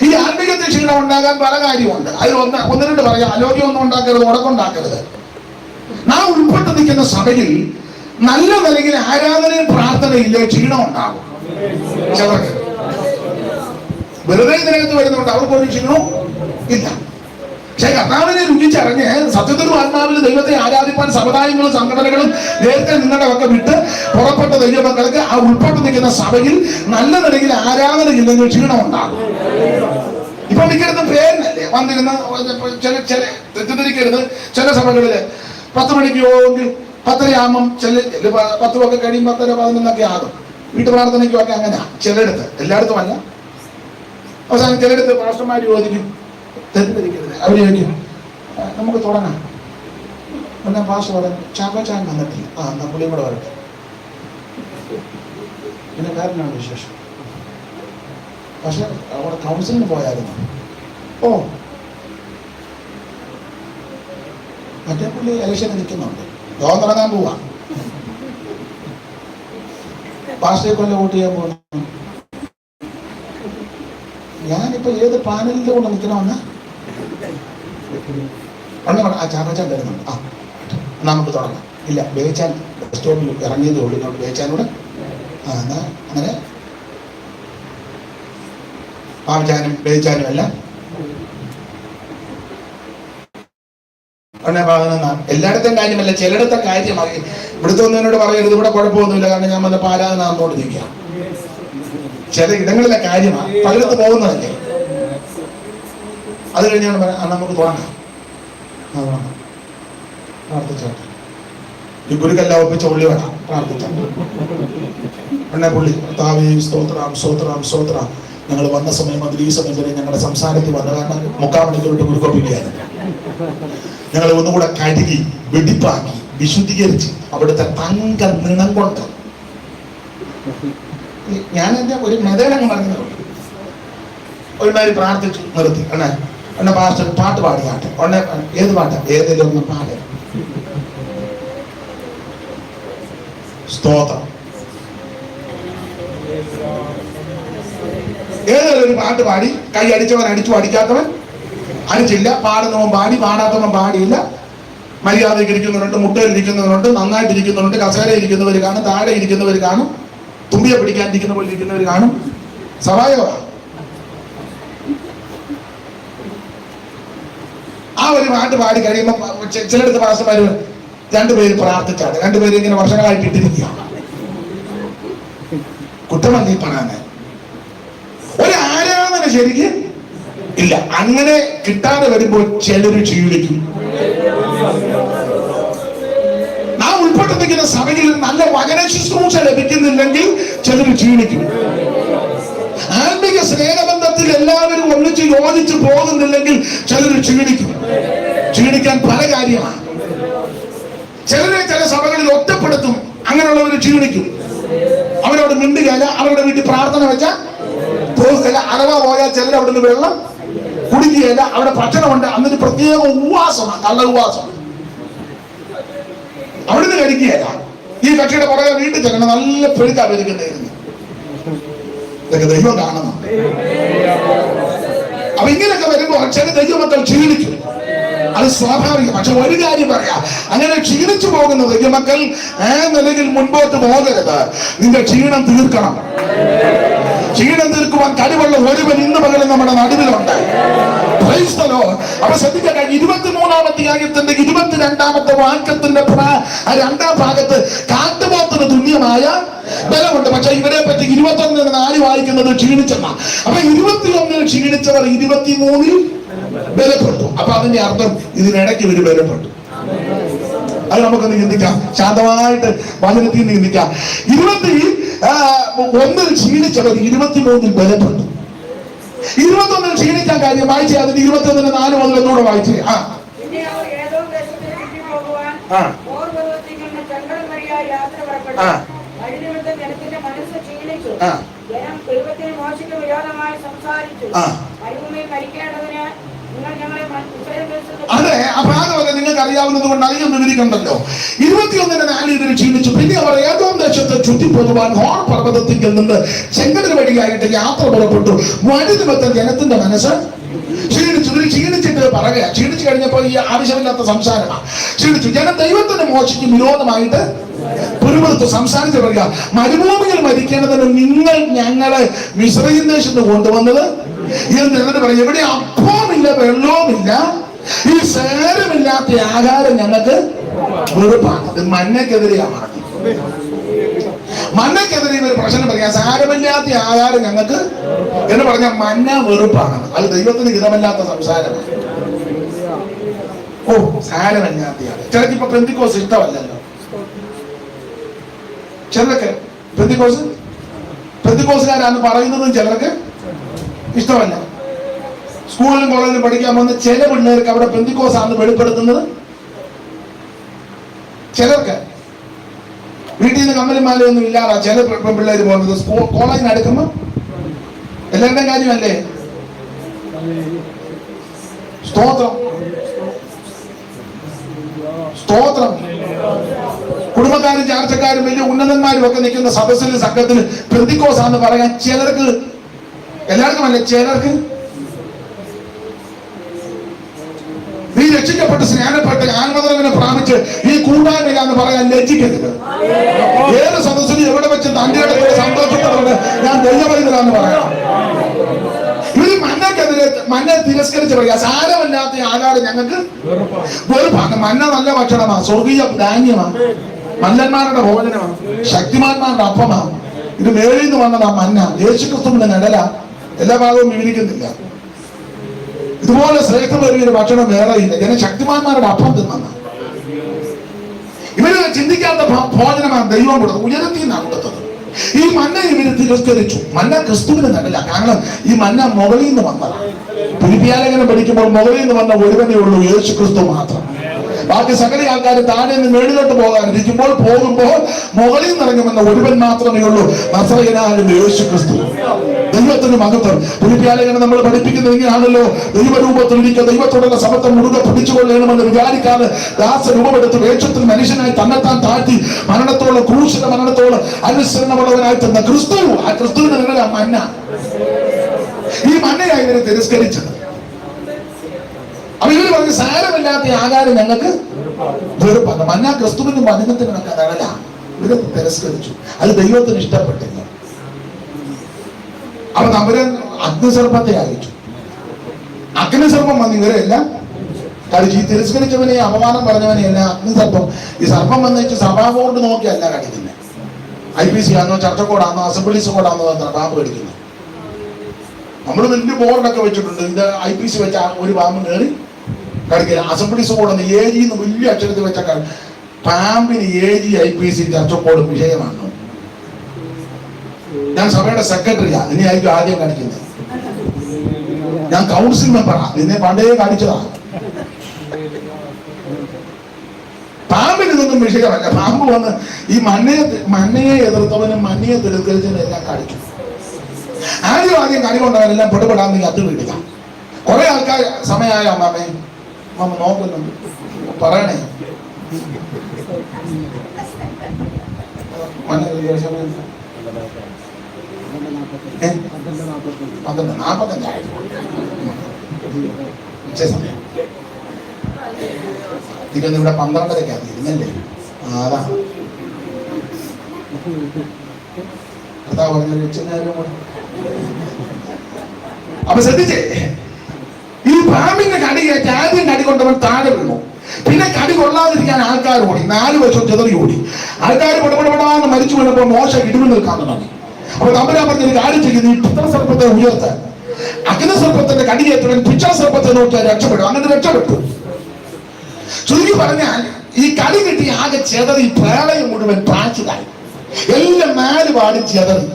ഈ ആത്മീയത്തിൽ ക്ഷീണം ഉണ്ടാകാൻ പല കാര്യമുണ്ട്. അതിൽ ഒന്ന് രണ്ട് പറയാം. ആരോഗ്യമൊന്നും ഉണ്ടാക്കരുത്, ഉടക്കുണ്ടാക്കരുത്. നാം ഉൾപ്പെട്ട് നിൽക്കുന്ന സഭയിൽ നല്ല നിലയിൽ ആരാധനയും പ്രാർത്ഥനയില്ലേ ക്ഷീണം ഉണ്ടാകും. ചിലർക്ക് വെറുതെ ഇതിനകത്ത് വരുന്നുണ്ട്, അവർക്കൊരു ക്ഷീണവും ഇല്ല. പക്ഷെ കർത്താവിനെ രുചിച്ചറിഞ്ഞ് സത്യത്തിലും ആത്മാവിലും ദൈവത്തെ ആരാധിപ്പാൻ സമുദായങ്ങളും സംഘടനകളും നേരത്തെ നിങ്ങളുടെ ഒക്കെ വിട്ട് പുറപ്പെട്ട ദൈവമക്കൾക്ക് ആ ഉൾപ്പെട്ട് നിൽക്കുന്ന സഭയിൽ നല്ല നിലയിൽ ആരാധനയില്ലെങ്കിൽ ക്ഷീണം ഉണ്ടാകും. ഇപ്പൊ മിക്കടുത്തും പേരിനല്ലേ വന്നിരുന്ന ചില തെറ്റിദ്ധരിക്കരുത്. ചില സഭകളില് 10 മണിക്ക് യോഗമെങ്കിൽ 10:30 ചില 10 ഒക്കെ കഴിയും 10:30 11 ആകും. വീട്ടു പ്രാർത്ഥനയ്ക്കും ഒക്കെ അങ്ങനെ ചിലയിടത്ത്, എല്ലായിടത്തും അല്ല. അവസാനം ചിലയിടത്ത് പാസ്റ്റർമാർ ചോദിക്കും, തെറ്റിദ്ധരിക്കരുത്, അവർ ചോദിക്കും നമുക്ക് തുടങ്ങാം. പിന്നെ പാസ്റ്റർ പറഞ്ഞു ചാക്കോച്ചാൻ വന്നിട്ടില്ല, എന്നാ പുള്ളിയും കൂടെ വരട്ടെ. പിന്നെ കാരണമാണ് വിശേഷം. പക്ഷെ അവിടെ കൗൺസിലിന് പോയായിരുന്നു. ഓ മറ്റേ പുള്ളി ഇലക്ഷന് നിൽക്കുന്നുണ്ട്, യോഗം തുടങ്ങാൻ പോവാ. പാസ്റ്ററെ കൊല്ലം വോട്ട് ചെയ്യാൻ പോകുന്നു. ഞാനിപ്പോ ഏത് പാനലിന്റെ കൊണ്ട് നിൽക്കണമെന്ന് ആ ചാക്കോച്ചാൻ വരുന്നുണ്ട്. ആ നമുക്ക് തുടങ്ങാം. ഇല്ല, ബേച്ചാൻ ബസ് സ്റ്റോപ്പിൽ ഇറങ്ങിയതേ ഉള്ളൂ. ഇങ്ങോട്ട് ബേച്ചാനൂടെ എന്നാ അങ്ങനെ പാവച്ചാനും ബേച്ചാനും എല്ലാം എല്ലായിടത്തും കാര്യമല്ല, ചിലയിടത്തെ കാര്യമായി. ഇവിടുത്തെ ഒന്നിനോട് പറയരുത് ഇവിടെ കുഴപ്പമൊന്നുമില്ല, കാരണം ഞാൻ വന്നപ്പോൾ ആരാധന നമ്മോട് നിൽക്കാം. ചില ഇടങ്ങളിലെ കാര്യമാണ്, പലയിടത്ത് പോകുന്നതല്ലേ. അത് കഴിഞ്ഞാണ് നമുക്ക് തുടങ്ങാം. പ്രാർത്ഥിച്ചോട്ടെ. ഈ ഗുരുക്കെല്ലാം ഒപ്പിച്ച ഉള്ളി വേണം പ്രാർത്ഥിക്കാം. എന്നെ പുള്ളി സ്തോത്രം സ്തോത്രം സ്തോത്രം. ഞങ്ങൾ വന്ന സമയം മുതൽ ഈ സമയം വരെ ഞങ്ങളുടെ സംസാരത്തിൽ വന്ന കാരണം 3/4 മണിക്കൂറിട്ട് ഗുരുക്കൊപ്പിക്കുകയാണ്. ഞങ്ങൾ ഒന്നുകൂടെ കഴുകി വെടിപ്പാക്കി വിശുദ്ധീകരിച്ച് അവിടുത്തെ തങ്ക നിണം കൊണ്ട് ഞാൻ എന്റെ ഒരു മെതേടങ്ങ് പറഞ്ഞു ഒരുമാതിരി പ്രാർത്ഥിച്ചു നിർത്തി. എന്നെ പാസ്റ്റർ പാട്ട് പാടിയാട്ടെ. ഉടനെ ഏത് പാട്ട്? ഏതെങ്കിലും ഒന്ന് പാട്. സ്തോത്രം. ഏതെങ്കിലും ഒരു പാട്ട് പാടി. കൈ അടിച്ചവൻ അടിച്ചു, അടിക്കാത്തവൻ അടിച്ചില്ല. പാടുന്നവൻ പാടി, പാടാത്തവൻ പാടിയില്ല. മര്യാദയ്ക്ക് ഇരിക്കുന്നവരുണ്ട്, മുട്ടയിൽ ഇരിക്കുന്നവരുണ്ട്, നന്നായിട്ട് ഇരിക്കുന്നവരുണ്ട്, കസേര ഇരിക്കുന്നവർ കാണും, താഴെ ഇരിക്കുന്നവർ കാണും, തുമ്പിയെ പിടിക്കാനിരിക്കുന്ന പോലെ ഇരിക്കുന്നവർ കാണും. സഹായമാ ആ ഒരു പാട്ട് പാടി കഴിയുമ്പോൾ ചിലടത്ത് പാസ്റ്റർമാര് 2 പേര് പ്രാർത്ഥിച്ചാണ്. 2 പേര് ഇങ്ങനെ വർഷങ്ങളായിട്ട് ഇട്ടിരിക്കുകയാണ്. കുറ്റമല്ല ഈ പറയാൻ. ഒരു ആരാധന ശരിക്ക് ഇല്ല. അങ്ങനെ കിട്ടാതെ വരുമ്പോൾ ചിലര് ക്ഷീണിക്കും. നാം ഉൾപ്പെട്ട് പ്രവർത്തിക്കുന്ന സഭയിൽ നല്ല വചന ശുശ്രൂഷ ലഭിക്കുന്നില്ലെങ്കിൽ ചിലർ ക്ഷീണിക്കും. ആത്മീയ സ്നേഹബന്ധത്തിൽ എല്ലാവരും ഒന്നിച്ച് യോജിച്ച് പോകുന്നില്ലെങ്കിൽ ചിലർ ക്ഷീണിക്കും. ക്ഷീണിക്കാൻ പല കാര്യമാണ്. ചിലരെ ചില സഭകളിൽ ഒറ്റപ്പെടുത്തും. അങ്ങനെയുള്ളവർ ക്ഷീണിക്കും. അവരവിടെ മിണ്ടുകയല്ല, അവരുടെ വീട്ടിൽ പ്രാർത്ഥന വെച്ചാൽ പോകുകയില്ല. അഥവാ പോയാൽ ചിലർ അവിടെ നിന്ന് വെള്ളം കുടിക്കുകയല്ല. അവിടെ ഭക്ഷണമുണ്ട്, അന്നൊരു പ്രത്യേക ഉപവാസമാണ്, കള്ള ഉപവാസം. അവിടുന്ന് കഴിക്കുകയല്ല. ഈ കക്ഷിയുടെ പുറകെ വീട്ടിൽ ചെല്ലണം, നല്ല പെരുക്കാ പെരുക്കുണ്ടായിരുന്നു. ഇതൊക്കെ ദൈവം കാണണം. അപ്പൊ ഇങ്ങനെയൊക്കെ വരുമ്പോൾ ചില ദൈവമക്കൾ ക്ഷീണിക്കും. അത് സ്വാഭാവികം. പക്ഷെ ഒരു കാര്യം പറയാം, അങ്ങനെ ക്ഷീണിച്ചു പോകുന്ന ദൈവമക്കൾ നിലയിൽ മുൻപോട്ട് പോകരുത്. നിന്റെ ക്ഷീണം തീർക്കണം. ക്ഷീണം തീർക്കുവാൻ കഴിവുള്ള ഒരുവൻ ഇന്ന് പകരം നമ്മുടെ നടുവിലുണ്ട്. അപ്പൊ ശ്രദ്ധിക്കട്ടെ, 23-ാം അധ്യായത്തിന്റെ 22-ാമത്തെ വാക്യത്തിന്റെ രണ്ടാം ഭാഗത്ത് കാട്ടുപോത്തിന് തുല്യമായ ബലമുണ്ട്. പക്ഷെ ഇവരെ പറ്റി 21-4 വായിക്കുന്നത് ക്ഷീണിച്ചെന്ന. അപ്പൊ 21-ൽ ക്ഷീണിച്ചവർ 23-ൽ ബലപ്പെട്ടു. അപ്പൊ അതിന്റെ അർത്ഥം ഇതിനിടയ്ക്ക് ഇവര് ബലപ്പെട്ടു. അത് നമുക്കൊന്ന് ചിന്തിക്കാം, ശാന്തമായിട്ട് വചനത്തിൽ നിന്ന് ചിന്തിക്കാം. 21-ൽ ക്ഷീണിച്ചവർ 23-ൽ ബലപ്പെട്ടു. 21-ൽ ക്ഷീണിക്കാൻ കാര്യം വായിച്ചേ. അതിന് 21-4 മുതൽ ഒന്നുകൂടെ വായിച്ചേ. അതെ, ആ ഭാഗമൊക്കെ നിങ്ങൾക്ക് അറിയാവുന്നത് കൊണ്ട് അധികം വിവരിക്കണ്ടല്ലോ. 21-4 ഇതിന് ക്ഷീണിച്ചു. പിന്നെ അവർ ഏതോം ദേശത്തെ ചുറ്റിപ്പോകുവാൻ ഹോർ പർവ്വതത്തിൽ നിന്ന് ചെങ്കടൽ വഴിയായിട്ട് യാത്ര പുറപ്പെട്ടു. വഴി നിമിത്തം ജനത്തിന്റെ മനസ്സ് ക്ഷീണിച്ചു. ഇതിന് ക്ഷീണിച്ചിട്ട് പറയുക, ക്ഷീണിച്ചു കഴിഞ്ഞപ്പോൾ ഈ ആവശ്യമില്ലാത്ത സംസാരമാണ്. ക്ഷീണിച്ചു. ജനം ദൈവത്തിന്റെ മോശയ്ക്ക് വിരോധമായിട്ട് പുരുമത്ത് സംസാരിച്ച് പറയുക, മരുഭൂമിയിൽ മരിക്കേണ്ടതിന് നിങ്ങൾ ഞങ്ങളെ മിസ്രയീം ദേശത്ത് കൊണ്ടുവന്നത് എന്നിട്ട് പറയും, ഇവിടെ അപ്പവുമില്ല വെള്ളവുമില്ല, ഈ സാരമില്ലാത്ത ആഹാരം ഞങ്ങൾക്ക് വെറുപ്പാണ്. മന്നക്കെതിരെയാണ് പറഞ്ഞത്. മന്നക്കെതിരെ ഒരു പ്രശ്നം പറയാം, സാരമില്ലാത്ത ആഹാരം ഞങ്ങൾക്ക് എന്ന് പറഞ്ഞാൽ മന്ന വെറുപ്പാണ്. അത് ദൈവത്തിന് ഹിതമല്ലാത്ത സംസാരമാണ്. ഓ, സാരമില്ലാത്ത ചിലർക്ക് ഇപ്പൊ പെന്തിക്കോസ് ഇഷ്ടമല്ലല്ലോ. ചിലർക്ക് പെന്തിക്കോസുകാരാണ് പറയുന്നതും ചിലർക്ക് ഇഷ്ടമല്ല. സ്കൂളിലും കോളേജിലും പഠിക്കാൻ പോകുന്ന ചില പിള്ളേർക്ക് അവിടെ പെന്തിക്കോസാണ് വെളിപ്പെടുത്തുന്നത്. ചിലർക്ക് വീട്ടിൽ നിന്ന് കമ്മലും മാലയൊന്നും ഇല്ലാതെ ചില പിള്ളേർ പോകുന്നത് കോളേജിന് അടുക്കുമ്പോ എല്ലാവരുടെയും കാര്യമല്ലേ. സ്തോത്രം സ്തോത്രം. കുടുംബക്കാരും ചാർച്ചക്കാരും വലിയ ഉന്നതന്മാരും ഒക്കെ നിൽക്കുന്ന സദസ്സിലും സംഘത്തിന് പെന്തിക്കോസാന്ന് പറയാൻ ചിലർക്ക്, എല്ലാവർക്കും അല്ലേ, ചിലർക്ക്. നീ രക്ഷിക്കപ്പെട്ട് സ്നാനപ്പെട്ട് ആത്മനിറവിനെ പ്രാപിച്ച് ഈ കൂട്ടായ്മയില്ല എന്ന് പറയാൻ ലജ്ജിക്കരുത്. ഏത് സദസ്സിലും എവിടെ വെച്ച് തന്റെ ഇടത്തിൽ സന്തോഷത്തോടെ ഞാൻ ദൈവപരിതരാന്ന് പറയണം. ഇവര് മന്നെ തിരസ്കരിച്ച് പറയാ, സാരമല്ലാത്ത ആഹാരം ഞങ്ങൾക്ക് വെറുപ്പാണ്. മന്ന നല്ല ഭക്ഷണമാണ്, സ്വർഗീയ ധാന്യമാണ്, മല്ലന്മാരുടെ ഭോജനമാണ്, ശക്തിമാന്മാരുടെ അപ്പമാണ്. ഇത് മേളിൽ നിന്ന് വന്നതാ മന്ന. യേശുക്രിസ്തുവിന്റെ നിഴല. എല്ലാ ഭാഗവും വിവരിക്കുന്നില്ല. ഇതുപോലെ ശ്രേഷ്ഠമേറിയൊരു ഭക്ഷണം വേറെ ഇല്ല. ജനശക്തിമാന്മാരുടെ അപ്പം തിന്ന. ഇവര് ചിന്തിക്കാത്ത ഭോജനമാണ് ദൈവം കൊടുത്തത്, ഉയരത്തിൽ നിന്നാണ് കൊടുത്തത്. ഈ മന്ന ഇവര് തിരസ്കരിച്ചു. മന്ന ക്രിസ്തുവിന് നല്ലല്ല. കാരണം ഈ മന്ന മുകളിൽ നിന്ന് വന്നതാണ്. പുലിപ്പിയാലേഖനം പഠിക്കുമ്പോൾ മുകളിൽ നിന്ന് വന്ന ഒരുവനേ ഉള്ളൂ, യേശു ക്രിസ്തു മാത്രം. ബാക്കി സകല ആൾക്കാർ താഴെ നിന്ന് മേളിലോട്ട് പോകുമ്പോൾ മുകളിൽ നിന്ന് ഇറങ്ങുമെന്ന ഒരുവൻ മാത്രമേ ഉള്ളൂ, നസറയനായ യേശു ക്രിസ്തു. ദൈവത്തിന് മഹത്വം. പുലിപ്പിയാലേഖനം നമ്മൾ പഠിപ്പിക്കുന്നത് ഇങ്ങനെയാണല്ലോ, ദൈവരൂപത്തിലിരിക്കുക, ദൈവത്തോടുള്ള സമത്വം മുറുകെ പിടിച്ചുകൊള്ളണമെന്ന് വിചാരിക്കാതെ ദാസരൂപമെടുത്ത് വേഷത്തിൽ മനുഷ്യനായി തന്നെത്താൻ താഴ്ത്തി മരണത്തോളം, ക്രൂശിന്റെ മരണത്തോളം അനുസരണമുള്ളവനായി തന്ന ക്രിസ്തു. ആ ക്രിസ്തുവിന് നിങ്ങളുടെ മന്ന. ഈ മന്നയായി ഇവരെ തിരസ്കരിച്ചത്. അപ്പൊ ഇവര് പറഞ്ഞ് സാരമില്ലാത്ത ആകാരം ഞങ്ങൾക്ക് വെറുപ്പാണ്. മന്ന ക്രിസ്തുവിനും വചനത്തിനൊക്കെ നിഴല. ഇവരെ തിരസ്കരിച്ചു. അത് ദൈവത്തിന് ഇഷ്ടപ്പെട്ടില്ല. അപ്പൊ അവര് അഗ്നിസർപ്പത്തെ അയച്ചു. അഗ്നിസർപ്പം വന്ന് ഇവരെല്ലാം കഴിച്ചു. ഈ തിരസ്കരിച്ചവനെ, അപമാനം പറഞ്ഞവനെയല്ല അഗ്നിസർപ്പം. ഈ സർപ്പം വന്ന് വെച്ച് സഭാ ബോർഡ് നോക്കിയല്ല കടിക്കുന്നത്. IPC ആണോ, ചർച്ചക്കോടാണോ, അസംബ്ലീസ് കോടാണോ എന്നാണ് പാമ്പ് കടിക്കുന്നത്. നമ്മൾ വലിയ ബോർഡൊക്കെ വെച്ചിട്ടുണ്ട്. ഇത് IPC വെച്ച ഒരു പാമ്പ് കയറി കടിക്കുക. അസംബ്ലീസ് കോടെന്ന് AG വലിയ അക്ഷരത്തിൽ വെച്ച പാമ്പിന് AGIPC ചർച്ചക്കോട് വിഷയമാണ്. ഞാൻ സഭയുടെ സെക്രട്ടറിയാ, നിന്നെ ആയിരിക്കും ആദ്യം കാണിക്കുന്നത്. ഞാൻ കൗൺസിൽ മെമ്പറാ, നിന്നെ പണ്ടേ കാണിച്ചതാ. പാമ്പിന് ഇതൊന്നും വിഷയമല്ല. പാമ്പ് വന്ന് ഈ മണ്ണയെ എതിർത്തവനും മണ്ണിയെ തിരുത്തലിച്ചവനും എല്ലാം കാണിച്ചു. ആദ്യം കണി കൊണ്ടവനെല്ലാം പെടുപെടാന്ന് കത്ത് വീടുക. കുറെ ആൾക്കാർ സമയമായ അമ്മാമേ അമ്മ നോക്കുന്നുണ്ട്, പറയണേ. സമയം ഇവിടെ 12:30 ഇരുന്നല്ലേ? അതാ അപ്പൊ ശ്രദ്ധിച്ചേ, ഈ പാമ്പിന്റെ കടിയേറ്റ് ആദ്യം കടി കൊണ്ടവൻ താഴെ വീണു. പിന്നെ കടി കൊള്ളാതിരിക്കാൻ ആൾക്കാർ ഓടി, 4 വർഷം ചെതറി ഓടി. ആൾക്കാർ പെടപെടാന്ന് മരിച്ചു വീണപ്പോ മോശ ഇടിവ് നിൽക്കാൻ തുടങ്ങി. അപ്പൊ തമ്പുരാൻ പറഞ്ഞൊരു കാര്യം ചെയ്യുന്നു, ഈ പിതൃസർപ്പത്തെ ഉയർത്താൻ. അഗ്നിസർപ്പത്തിന്റെ കടിയേറ്റവൻ പിതൃസർപ്പത്തെ നോക്കിയാൽ രക്ഷപ്പെടും. അങ്ങനെ രക്ഷപ്പെട്ടു. ചുരുക്കി പറഞ്ഞാൽ ഈ കടി കിട്ടി ആകെ ചെതറി, പ്രളയം മുഴുവൻ പ്രാച്ചിലായി. എല്ലാം 4 പാടും ചെതറി.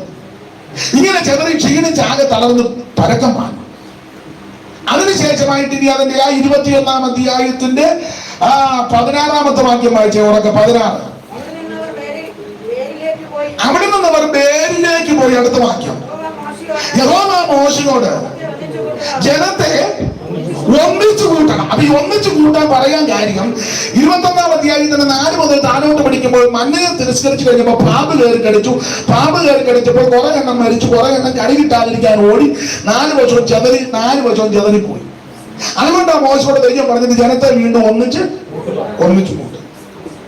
ഇങ്ങനെ ചെതറി ക്ഷീണിച്ച് ആകെ തളർന്ന് പരക്കം പാഞ്ഞു. അതിനുശേഷമായിട്ട് ഇനി അതിന്റെ ആ 21-ാം അധ്യായത്തിന്റെ 16-ാമത്തെ വാക്യം വായിച്ച ഉറക്കെ 16. അവിടെ നിന്ന് അവർ ബേരിലേക്ക് പോയി. അടുത്ത വാക്യം, യഹോവ മോശയോട് ജനത്തെ ഒന്നിച്ചു കൂട്ടണം. അപ്പൊ ഈ ഒന്നിച്ചു കൂട്ടാൻ പറയാൻ കാര്യം 21-ാം അധ്യായത്തിന് 4 മുതൽ താഴോട്ട് പഠിക്കുമ്പോൾ മണ്ണയെ തിരസ്കരിച്ചു കഴിഞ്ഞപ്പോൾ പാമ്പ് കയറി കടിച്ചു. പാമ്പ് കയറി കടിച്ചപ്പോൾ കുറെ എണ്ണം മരിച്ചു, കുറെ എണ്ണം കടി കിട്ടാതിരിക്കാൻ ഓടി. 4 വർഷവും ചെതറിപ്പോയി. അതുകൊണ്ടാണ് മോശയോട് ദൈവം പറഞ്ഞത് ജനത്തെ വീണ്ടും ഒന്നിച്ചു കൂട്ടും.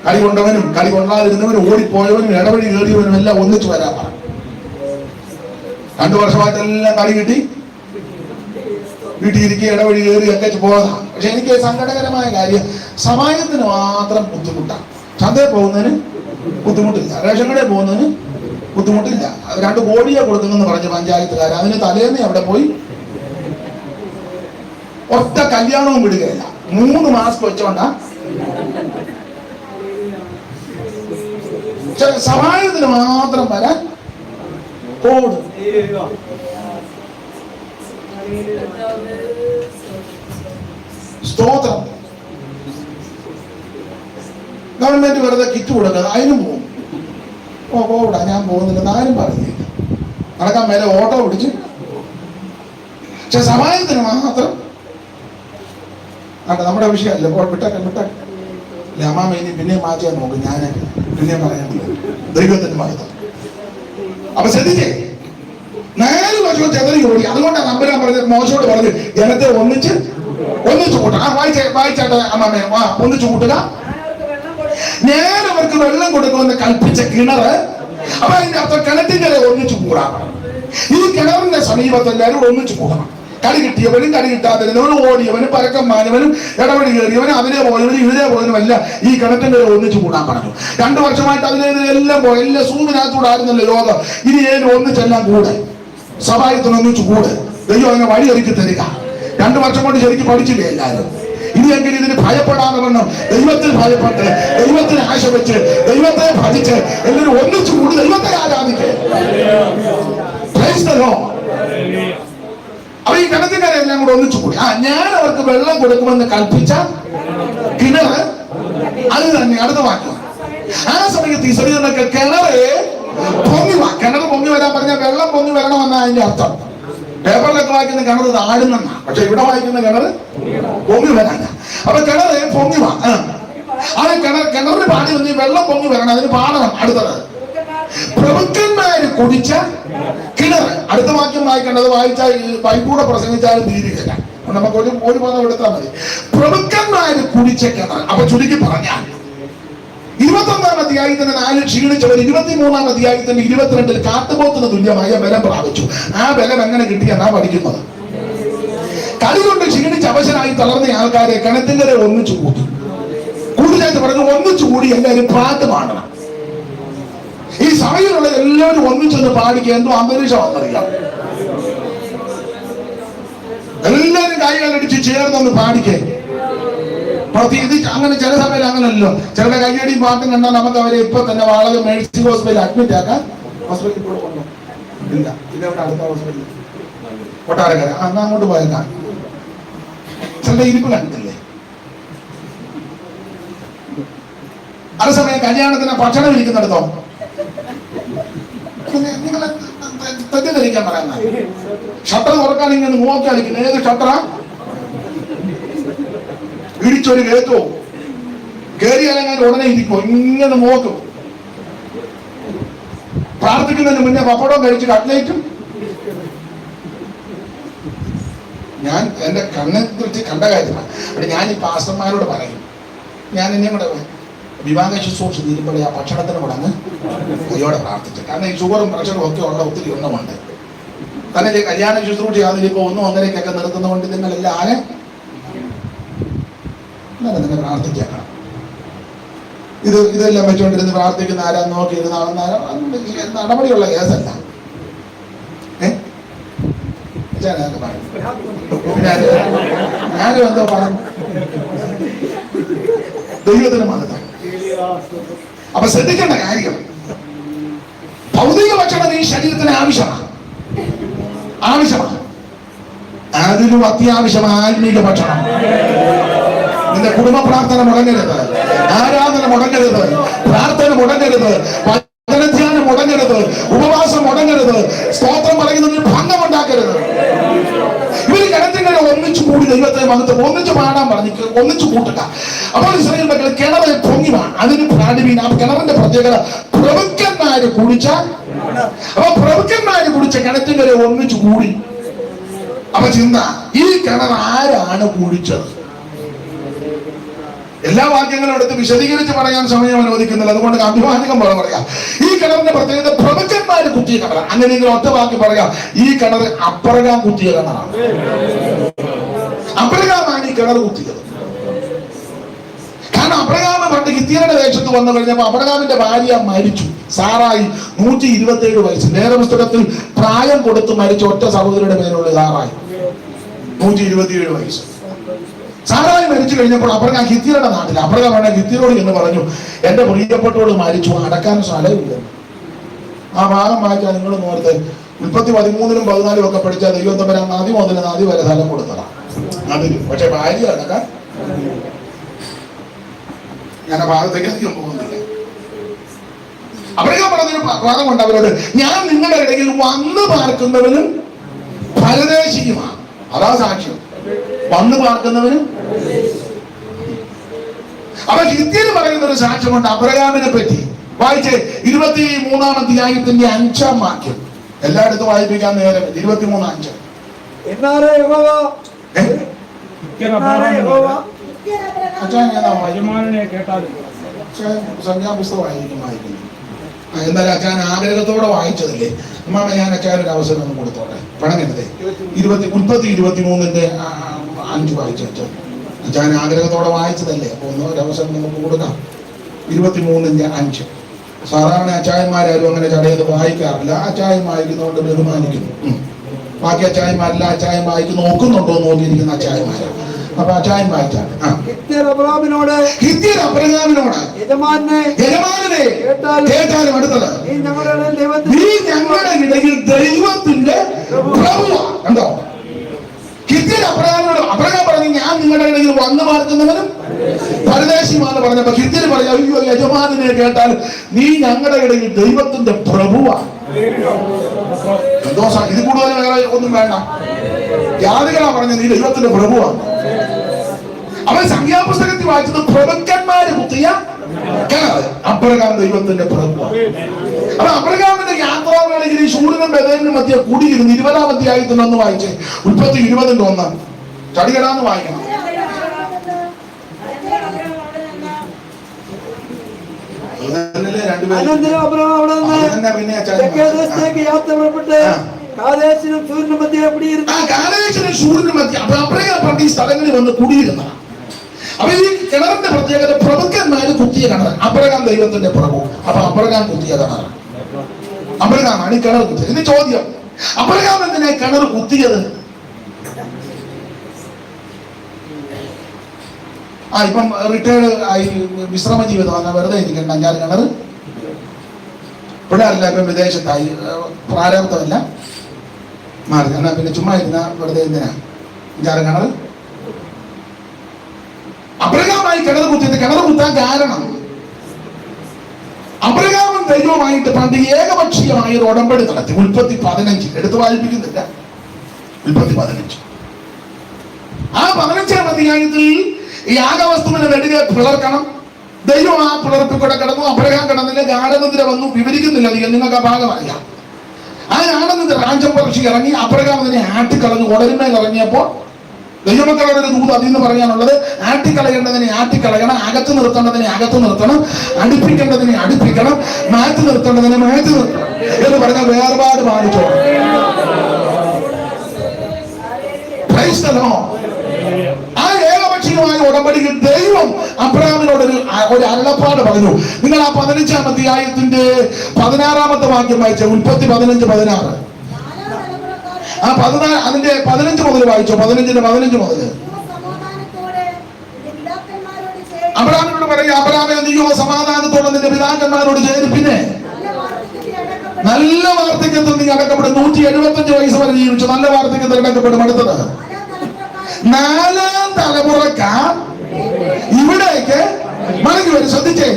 കടി കൊണ്ടവനും കടി കൊള്ളാതിരുന്നവനും ഓടിപ്പോയവനും ഇടവഴി കയറിയവനും എല്ലാം ഒന്നിച്ചു വരാൻ പറഞ്ഞു. 2 വർഷമായിട്ടെല്ലാം കടി കിട്ടി വീട്ടിലിരിക്കുക, ഇടവഴി കയറി ഒക്കെ പോകാം. പക്ഷെ എനിക്ക് സങ്കടകരമായ കാര്യം, സമയത്തിന് മാത്രം ബുദ്ധിമുട്ടാണ്. ചന്തയിൽ പോകുന്നതിന് ബുദ്ധിമുട്ടില്ല, റേഷൻ കടയിൽ പോകുന്നതിന് ബുദ്ധിമുട്ടില്ല. 2 കോടിയെ കൊടുക്കുന്നെന്ന് പറഞ്ഞ പഞ്ചായത്തുകാർ അതിന് തലേന്ന് അവിടെ പോയി ഒറ്റ കല്യാണവും വിടുകയില്ല. 3 മാസ്ക് വെച്ചോണ്ടാ. സമയത്തിന് മാത്രം വരാൻ ഓടും. സ്തോത്രം. ഗവൺമെന്റ് വെറുതെ കിറ്റ് കൊടുക്കുക, അതിനും പോകും. പോടാ ഞാൻ പോകുന്നില്ല, ആരും പറഞ്ഞില്ല. നടക്കാൻ മേലെ ഓട്ടോ പിടിച്ച്. പക്ഷെ സമയത്തിന് മാത്രം നമ്മുടെ വിഷയമല്ല. വിട്ടല്ലേ അമ്മാമ ഇനി പിന്നെയും മാറ്റാൻ നോക്കും. ഞാൻ പിന്നെയും പറയാൻ ദൈവത്തിന്റെ മഹത്വം. അപ്പൊ ശ്രദ്ധിച്ചേ, 4 വർഷവും ചെതറി ഓടി. അതുകൊണ്ടാണ് തമ്പുരാൻ പറഞ്ഞത്, മോശയോട് പറഞ്ഞു ജനത്തെ ഒന്നിച്ചു കൂട്ടുക. വായിച്ചാട്ടെ അമ്മാമേ, ഒന്നിച്ചു കൂട്ടുക. ഞാൻ അവർക്ക് വെള്ളം കൊടുക്കുമെന്ന് കൽപ്പിച്ച കിണറ്. അപ്പൊ അതിന്റെ അർത്ഥം കിണറ്റിന്റെ ഒന്നിച്ചു കൂടാൻ. ഈ കിണറിന്റെ സമീപത്ത് എല്ലാവരും ഒന്നിച്ചു കൂടണം. കടി കിട്ടിയവനും കടി കിട്ടാതിരുന്നവനും ഓടിയവനും പരക്കം മാഞ്ഞവനും ഇടവഴി കയറിയവനും അതിലെ പോയവനും ഇതിലെ പോയവനും എല്ലാം ഈ കിണറ്റിന്റെ ഒന്നിച്ചു കൂടാൻ പറഞ്ഞു. 2 വർഷമായിട്ട് അതിലെല്ലാം പോയി. എല്ലാം സൂമിനകത്തൂടെ ആയിരുന്നല്ലോ യോഗം. ഇനി ഏതും ഒന്നിച്ചെല്ലാം കൂടെ സഭായത്തിന് ഒന്നിച്ചു കൂടെ. ദൈവം അങ്ങനെ വഴി ഒരുക്കി തരിക. 2 വർഷം കൊണ്ട് ശരിക്കും പഠിച്ചില്ലേ എല്ലാവരും? ഇനിയെങ്കിലും ഇതിന് ഭയപ്പെടാതെ വണ്ണം ദൈവത്തിൽ ഭയപ്പെട്ട്, ദൈവത്തിന് ആശ വെച്ച്, ദൈവത്തെ ഭജിച്ച് എല്ലാവരും ഒന്നിച്ചു കൂടി ദൈവത്തെ ആരാധിക്കേ. അപ്പൊ ഈ കിണറ്റിക്കാരെ എല്ലാം കൂടെ ഒന്നിച്ചു കൂടി. ഞാൻ അവർക്ക് വെള്ളം കൊടുക്കുമെന്ന് കൽപ്പിച്ച കിണറ് അത് തന്നെ. അടുത്ത വാക്യം, ആ സമയത്ത് ഇസ്രായേലിനൊക്കെ കിണറ് പൊങ്ങി വരാൻ പറഞ്ഞാൽ വെള്ളം പൊങ്ങി വരണമെന്നാണ് അതിന്റെ അർത്ഥം. പേപ്പറിലൊക്കെ വായിക്കുന്ന കിണറ് താഴുന്നെന്നാ, പക്ഷെ ഇവിടെ വായിക്കുന്ന കിണറ് പൊങ്ങി വരാന. അപ്പൊ കിണറ് പൊങ്ങി വാ. അത് കിണറിന് പാടി വന്ന് വെള്ളം പൊങ്ങി വരണം, അതിന് പാടണം. അടുത്തത്, പ്രഭുക്കന്മാര് കുടിച്ച കിണറ്. അടുത്ത വാക്യം വായിക്കേണ്ടത് വായിച്ചാൽ ബൈബിളൂടെ പ്രസംഗിച്ചാലും തീരുകയില്ല. നമുക്ക് ഒരു പദം എടുത്താൽ മതി. പ്രഭുക്കന്മാര് കുടിച്ച കിണർ. അപ്പൊ ചുരുക്കി പറഞ്ഞാൽ 21-ാം അധ്യായത്തിന് 4 ക്ഷീണിച്ചവർ 23-ാം അധ്യായത്തിന് 22-ൽ കാട്ടുപോത്തിന് തുല്യമായ ബലം പ്രാപിച്ചു. ആ ബലം എങ്ങനെ കിട്ടിയെന്നാ പഠിക്കുന്നത്. കടി കൊണ്ട് ക്ഷീണിച്ച് അവശനായി തളർന്ന ആൾക്കാരെ കിണറ്റിന്റെ ഒന്നിച്ചു കൂട്ടി. കൂടുതലായിട്ട് പറഞ്ഞു ഒന്നിച്ചു കൂടി എല്ലാവരും പാട്ട് പാടണം. ഈ സഭയിലുള്ള എല്ലാവരും ഒന്നിച്ചൊന്ന് പാടിക്കുക. എന്തോ അന്തരീക്ഷമാണെന്നറിയാം. എല്ലാവരും കൈകളടിച്ച് ചേർന്നൊന്ന് പാടിക്കേ. ഇത് അങ്ങനെ ചില സമയത്ത് അങ്ങനല്ലോ. ചിലരുടെ കയ്യടിയും പാട്ടും കണ്ടാൽ നമുക്ക് അവരെ ഇപ്പൊ തന്നെ വാളക മേഴ്സി ഹോസ്പിറ്റലിൽ അഡ്മിറ്റ് ആക്കാൻ ഹോസ്പിറ്റലിൽ കൂടെ കൊണ്ടുപോകും. ഇല്ല, ഇതവിടെ അടുത്ത ഹോസ്പിറ്റലിൽ കൊട്ടാരക്കര അന്ന് അങ്ങോട്ട് പോയേക്കാം. ചിലരുടെ ഇരിപ്പ് കണ്ടിട്ടില്ലേ? അതേസമയം കല്യാണത്തിന് ഭക്ഷണം ഇരിക്കുന്നിടത്തോ നിങ്ങൾ തെറ്റിദ്ധരിക്കാൻ പറയുന്ന ഷട്ടർ തുറക്കാൻ ഇങ്ങനെ നോക്കി കളിക്കുന്നു. ഏത് ഷട്ടറാ? ഇടിച്ചൊരു കേട്ടോ കയറി അല്ലെങ്കിൽ ഉടനെ ഇരിക്കോ ഇങ്ങനെ നോക്കും. പ്രാർത്ഥിക്കുന്നതിന് മുന്നേ പപ്പടവും കഴിച്ച് കട്ട്ലേറ്റും. ഞാൻ എന്റെ കണ്ണെ കുറിച്ച് കണ്ട കാര്യമാണ്. അവിടെ ഞാൻ ഈ പാസ്റ്റർമാരോട് പറയും, ഞാൻ എന്നെ കൂടെ വിവാഹ ശുശ്രൂഷ തീരുമ്പോഴേ ആ ഭക്ഷണത്തിന് കൂടെ അങ്ങ് കയ്യോടെ പ്രാർത്ഥിച്ചു. കാരണം ഈ ഷുഗറും പ്രഷറും ഒക്കെ ഉള്ള ഒത്തിരി ഒന്നുമുണ്ട്. തന്നെ കല്യാണ ശുശ്രൂഷ അതിലിപ്പോ 1-1.5 നിർത്തുന്നതുകൊണ്ട് നിങ്ങളെല്ലാം ആരെ നിങ്ങൾ പ്രാർത്ഥിക്കണം. ഇതെല്ലാം വെച്ചുകൊണ്ടിരുന്ന് പ്രാർത്ഥിക്കുന്ന ആരാ നോക്കിയിരുന്ന നടപടിയുള്ള കേസല്ല. ഞാനും എന്തോ പറഞ്ഞു ദൈവത്തിന് മഹത്വം. അപ്പൊ ശ്രദ്ധിക്കേണ്ട കാര്യം, ഭൗതിക ഭക്ഷണം ഈ ശരീരത്തിന് ആവശ്യമാണ്. അതിലും അത്യാവശ്യം ആത്മീക ഭക്ഷണം. നിന്റെ കുടുംബ പ്രാർത്ഥന മുടങ്ങരുത്, ആരാധന മുടങ്ങരുത്, പ്രാർത്ഥന മുടങ്ങരുത്, വചനധ്യാനം മുടങ്ങരുത്, ഉപവാസം മുടങ്ങരുത്, സ്തോത്രം പറയുന്നതിന് ഭംഗം ഉണ്ടാക്കരുത്. ഇവര് കിണറ്റിങ്ങനെ ഒന്നിച്ചു കൂടി ദൈവത്തെ മഹത്വം ഒന്നിച്ചു പാടാൻ പറഞ്ഞു, ഒന്നിച്ചു കൂട്ടുക. അപ്പോൾ ഇസ്രായേൽ മക്കൾ കിണറ് പൊങ്ങിവാണ്. അതിന് പ്രാണിമീൻ. ആ കിണറിന്റെ പ്രത്യേകത പ്രഭുക്കന്മാര് കുടിച്ച, അപ്പൊ പ്രഭുക്കന്മാര് കുടിച്ച കിണറ്റിൽ ഒന്നിച്ചു കൂടി. അപ്പൊ ചിന്ത, ഈ കിണർ ആരാണ് കുടിച്ചത്? എല്ലാ വാക്യങ്ങളും എടുത്ത് വിശദീകരിച്ച് പറയാൻ സമയം അനുവദിക്കുന്നില്ല. അതുകൊണ്ട് അഭിമാനികം പോലെ പറയാം, ഈ കിണറിന്റെ പ്രത്യേകത പ്രഭുക്കന്മാര് കുത്തിയ കിണറാണ്. അങ്ങനെയെങ്കിലും ഒറ്റ വാക്കി പറയാം, ഈ കിണർ അബ്രഹാം കുത്തിയ കിണറാണ്. അബ്രഹാമാണ് ഈ കിണർ കുത്തിയത്. കാരണം അബ്രഹാം പണ്ട് ഹിത്യരുടെ ദേശത്ത് വന്നു കഴിഞ്ഞപ്പോൾ അബ്രഹാമിന്റെ ഭാര്യ മരിച്ചു. സാറായി 127 വയസ്സ്. വേദപുസ്തകത്തിൽ പ്രായം കൊടുത്ത് മരിച്ച ഒറ്റ സഹോദരിയുടെ പേരുള്ള സാറായി 127 വയസ്സ്. സാറായി മരിച്ചു കഴിഞ്ഞപ്പോൾ അബ്രഹാം ഹിത്യരുടെ നാട്ടിൽ, അബ്രഹാം ഹിത്യരോട് എന്ന് പറഞ്ഞു, എന്റെ പ്രിയപ്പെട്ടോട് മരിച്ചു, അടക്കാൻ സ്ഥലമില്ല. ആ ഭാഗം വായിച്ചാൽ നിങ്ങൾ നോർത്ത് ഉൽപ്പത്തി 13-ലും 14-ലും ഒക്കെ പഠിച്ചാൽ ദൈവം തമ്പുരാൻ നദി മുതൽ നദി വരെ സ്ഥലം കൊടുത്തതാണ് അതിന്. പക്ഷെ ഭാര്യ അടക്കാൻ ഞാൻ ആ ഭാഗത്തേക്ക് അധികം പോകുന്നില്ല. അബ്രഹാം പറഞ്ഞൊരു വാദമുണ്ട് അവരോട്, ഞാൻ നിങ്ങളുടെ ഇടയിൽ വന്ന് പാർക്കുന്നവനും പരദേശിയുമാണ്. അതാ സാക്ഷ്യം, വന്ന് പാർക്കുന്നവനും. അപ്പൊ ഹിത്യന് പറയുന്ന ഒരു സാക്ഷ്യമുണ്ട് അബ്രഹാമിനെ പറ്റി. വായിച്ചേ 23-ാം അധ്യായത്തിന്റെ 5-ാം വാക്യം. എല്ലായിടത്തും വായിപ്പിക്കാൻ നേരം 23:5. സംഖ്യാപുസ്തകമായിരിക്കും വായിക്കുന്നത്. എന്തായാലും അച്ഛൻ ആഗ്രഹത്തോടെ വായിച്ചതല്ലേ അമ്മ, ഞാൻ അച്ഛൻ ഒരു അവസരം ഒന്ന് കൊടുത്തോട്ടെ. പണങ്ങരുതേ. ഉൽപ്പത്തി 23-ന്റെ 5 വായിച്ചു അച്ഛൻ. അച്ഛൻ ആഗ്രഹത്തോടെ വായിച്ചതല്ലേ, അപ്പൊ ഒരു അവസരം നമുക്ക് കൊടുക്കാം. 23-ന്റെ 5. സാധാരണ അച്ചായന്മാരും അങ്ങനെ ചടയത് വായിക്കാറില്ല. അച്ചായൻ വായിക്കുന്നതുകൊണ്ട് ബഹുമാനിക്കുന്നു. ബാക്കി അച്ചായന്മാരില്ല, അച്ചായൻ വായിക്ക് നോക്കുന്നുണ്ടോ നോക്കിയിരിക്കുന്ന അച്ചായന്മാരാണ്. അപ്പൊ അച്ചായൻ വായിച്ചാണ്. ഹിത്യർ അബ്രഹാമിനോട് യജമാനനെ കേട്ടാലും അടുത്തത്, നീ ഞങ്ങളുടെ ഇടയിൽ ദൈവത്തിന്റെ പ്രഭുവാണ്. കണ്ടോ? ഹിത്യർ അബ്രഹാമിനോട്, അബ്രഹാം പറഞ്ഞു ഞാൻ നിങ്ങളുടെ ഇടയിൽ വന്നു പാർക്കുന്നവനും പരദേശിയുമാണ് പറഞ്ഞപ്പോ ഹിത്യർ പറഞ്ഞു, അയ്യോ യജമാനനെ കേട്ടാൽ നീ ഞങ്ങളുടെ ഇടയിൽ ദൈവത്തിന്റെ പ്രഭുവാണ്. സന്തോഷം. ഇത് കൂടുതൽ വേറെ ഒന്നും വേണ്ട. ജാതികളാ പറഞ്ഞ നീ ദൈവത്തിന്റെ പ്രഭുവാണ്. അവൻ സംഖ്യാപുസ്തകത്തിൽ വായിച്ചത് പ്രഭുക്കന്മാര് കുത്തിയ കിണർ. അബ്രഹാം ദൈവത്തിന്റെ പ്രഭുവാണ്. അപ്പൊ അബ്രഹാമിന്റെ യാത്രാവേളയിൽ ഈ ശൂരനും ബേഥേലിനും മധ്യ കൂടിയിരുന്നു. 20-ാം അധ്യായത്തിൽ ഒന്ന് വായിച്ചേ. ഉൽപ്പത്തി 20-ന്റെ 1 ചടികടാന്ന് വായിക്കണം. ഈ സ്ഥലങ്ങളിൽ വന്ന് കുടിയിരുന്ന. അപ്പൊ ഈ കിണറിന്റെ പ്രത്യേകത പ്രഭുക്കന്മാര് കുത്തിയ കിണർ. അബ്രഹാം ദൈവത്തിന്റെ പ്രഭു. അപ്പൊ അബ്രഹാം കുത്തിയ കിണർ. അബ്രഹാമാണ് ഈ കിണർ കുത്തിയത്. ഇത് ചോദ്യം, അബ്രഹാം എന്തിനാ കിണർ കുത്തിയത്? ഇപ്പം റിട്ടയർഡ് ആയി വിശ്രമ ജീവിതമാണ്, വെറുതെ ഇരിക്കണ്ട 5-6 കിണർ. പിള്ളേരല്ല ഇപ്പം വിദേശത്തായി, പ്രാരാബ്ദമല്ല, മാറി. എന്നാ പിന്നെ ചുമ്മാ ഇരുന്ന വെറുതെ എന്തിനാ 5-6 കിണർ. അബ്രഹാമായി കിണർ കുത്തിയത്, കിണർ കുത്താൻ കാരണം അബ്രഹാമും ദൈവവുമായിട്ട് പണ്ട് ഏകപക്ഷീയമായ ഒരു ഉടമ്പടി നടത്തി. ഉൽപ്പത്തി 15 എടുത്തു വായിപ്പിക്കുന്നില്ല. ഉൽപ്പത്തി 15 ആ 15-ാം അധ്യായത്തിൽ ഈ യാഗവസ്തുവിനെ നെടുകെ പിളർക്കണം. ദൈവം ആ പിളർപ്പിൽ കൂടെ കിടന്നു. അബ്രഹാം കിടന്നില്ല. ഗാഠനിദ്ര വന്നു. വിവരിക്കുന്നില്ല അധികം, നിങ്ങൾക്ക് ആ ഭാഗം അറിയാം. ആ ഗാഠനിദ്ര രാജപക്ഷി ഇറങ്ങി. അബ്രഹാം അതിനെ ആട്ടിക്കളഞ്ഞു. ഉടലിന്മേൽ ഇറങ്ങിയപ്പോൾ ദൈവമക്കളുടെ ഒരു ദൂത് അതിൽ നിന്ന് പറയാനുള്ളത്, ആട്ടിക്കളയേണ്ടതിനെ ആട്ടിക്കളയണം, അകത്ത് നിർത്തേണ്ടതിനെ അകത്ത് നിർത്തണം, അടുപ്പിക്കേണ്ടതിനെ അടുപ്പിക്കണം, മാറ്റി നിർത്തേണ്ടതിനെ മാറ്റി നിർത്തണം എന്ന് പറഞ്ഞ വേർപാട് പാലിച്ചോ. ആ ഏകപക്ഷീയമായ ഉടമ്പടിയിൽ ദൈവം അബ്രഹാമിനോട് ഒരു അരുളപ്പാട് പറഞ്ഞു. നിങ്ങൾ ആ 15-ാം അധ്യായത്തിന്റെ 16-ാമത്തെ വാക്യം വായിച്ച ഉൽപ്പത്തി 15-16. ആ 14 അതിന്റെ 15 മുതൽ വായിച്ചോ. 15 മുതൽ അബ്രഹാമിനോട് പറയും, അബ്രഹാമേ നീയോ സമാധാനത്തോടെ നിന്റെ പിതാക്കന്മാരോട് ചേരും, പിന്നെ നല്ല വാർദ്ധക്യത്തിൽ നീ അടക്കപ്പെടും. 175 വയസ്സ് വരെ ജീവിച്ചു നല്ല വാർദ്ധക്യത്തിൽ അടക്കപ്പെടും. അടുത്തത് 4-ാം തലമുറക്കാർ ഇവിടേക്ക് മടങ്ങി വരും. ശ്രദ്ധിച്ചേ,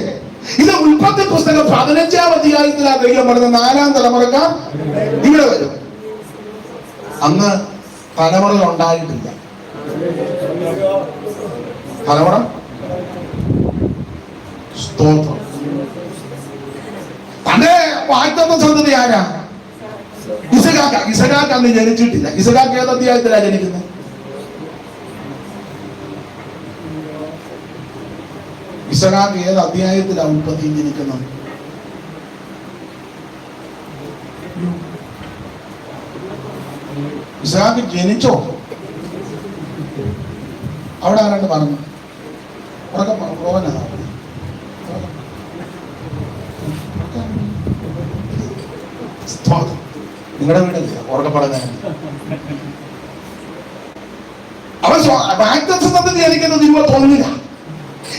ഇത് ഉൽപ്പത്തി പുസ്തകം 15-ാം അധ്യായത്തിലാണ് ദൈവം പറഞ്ഞത് 4-ാം തലമുറക്കാർ ഇവിടെ വരും. അന്ന് തലമുറ ഉണ്ടായിട്ടില്ല. തലമുറ സ്തോത്രം. തന്റെ വാഗ്ദത്ത സന്തതി ആരാ? ഇസഹാക്ക്. ഇസഹാക്ക് അന്ന് ജനിച്ചിട്ടില്ല. ഇസഹാക്ക് ഏത് അധ്യായത്തിലാണ് ജനിക്കുന്നത്? ഇസഹാക്ക് ഏത് അധ്യായത്തിലാണ് ഉൽപ്പത്തിയിൽ ജനിക്കുന്നത്? ഇസഹാക്ക് ജനിച്ചോ? അവിടെ ആരാണ്ട് പറഞ്ഞു? നിങ്ങളുടെ വീടല്ലേ ഉറക്കപ്പെടുന്ന? അവൻ വാഗ്ദത്തത്തിൽ ജനിക്കുന്നത് ഇവ തോന്നില്ല.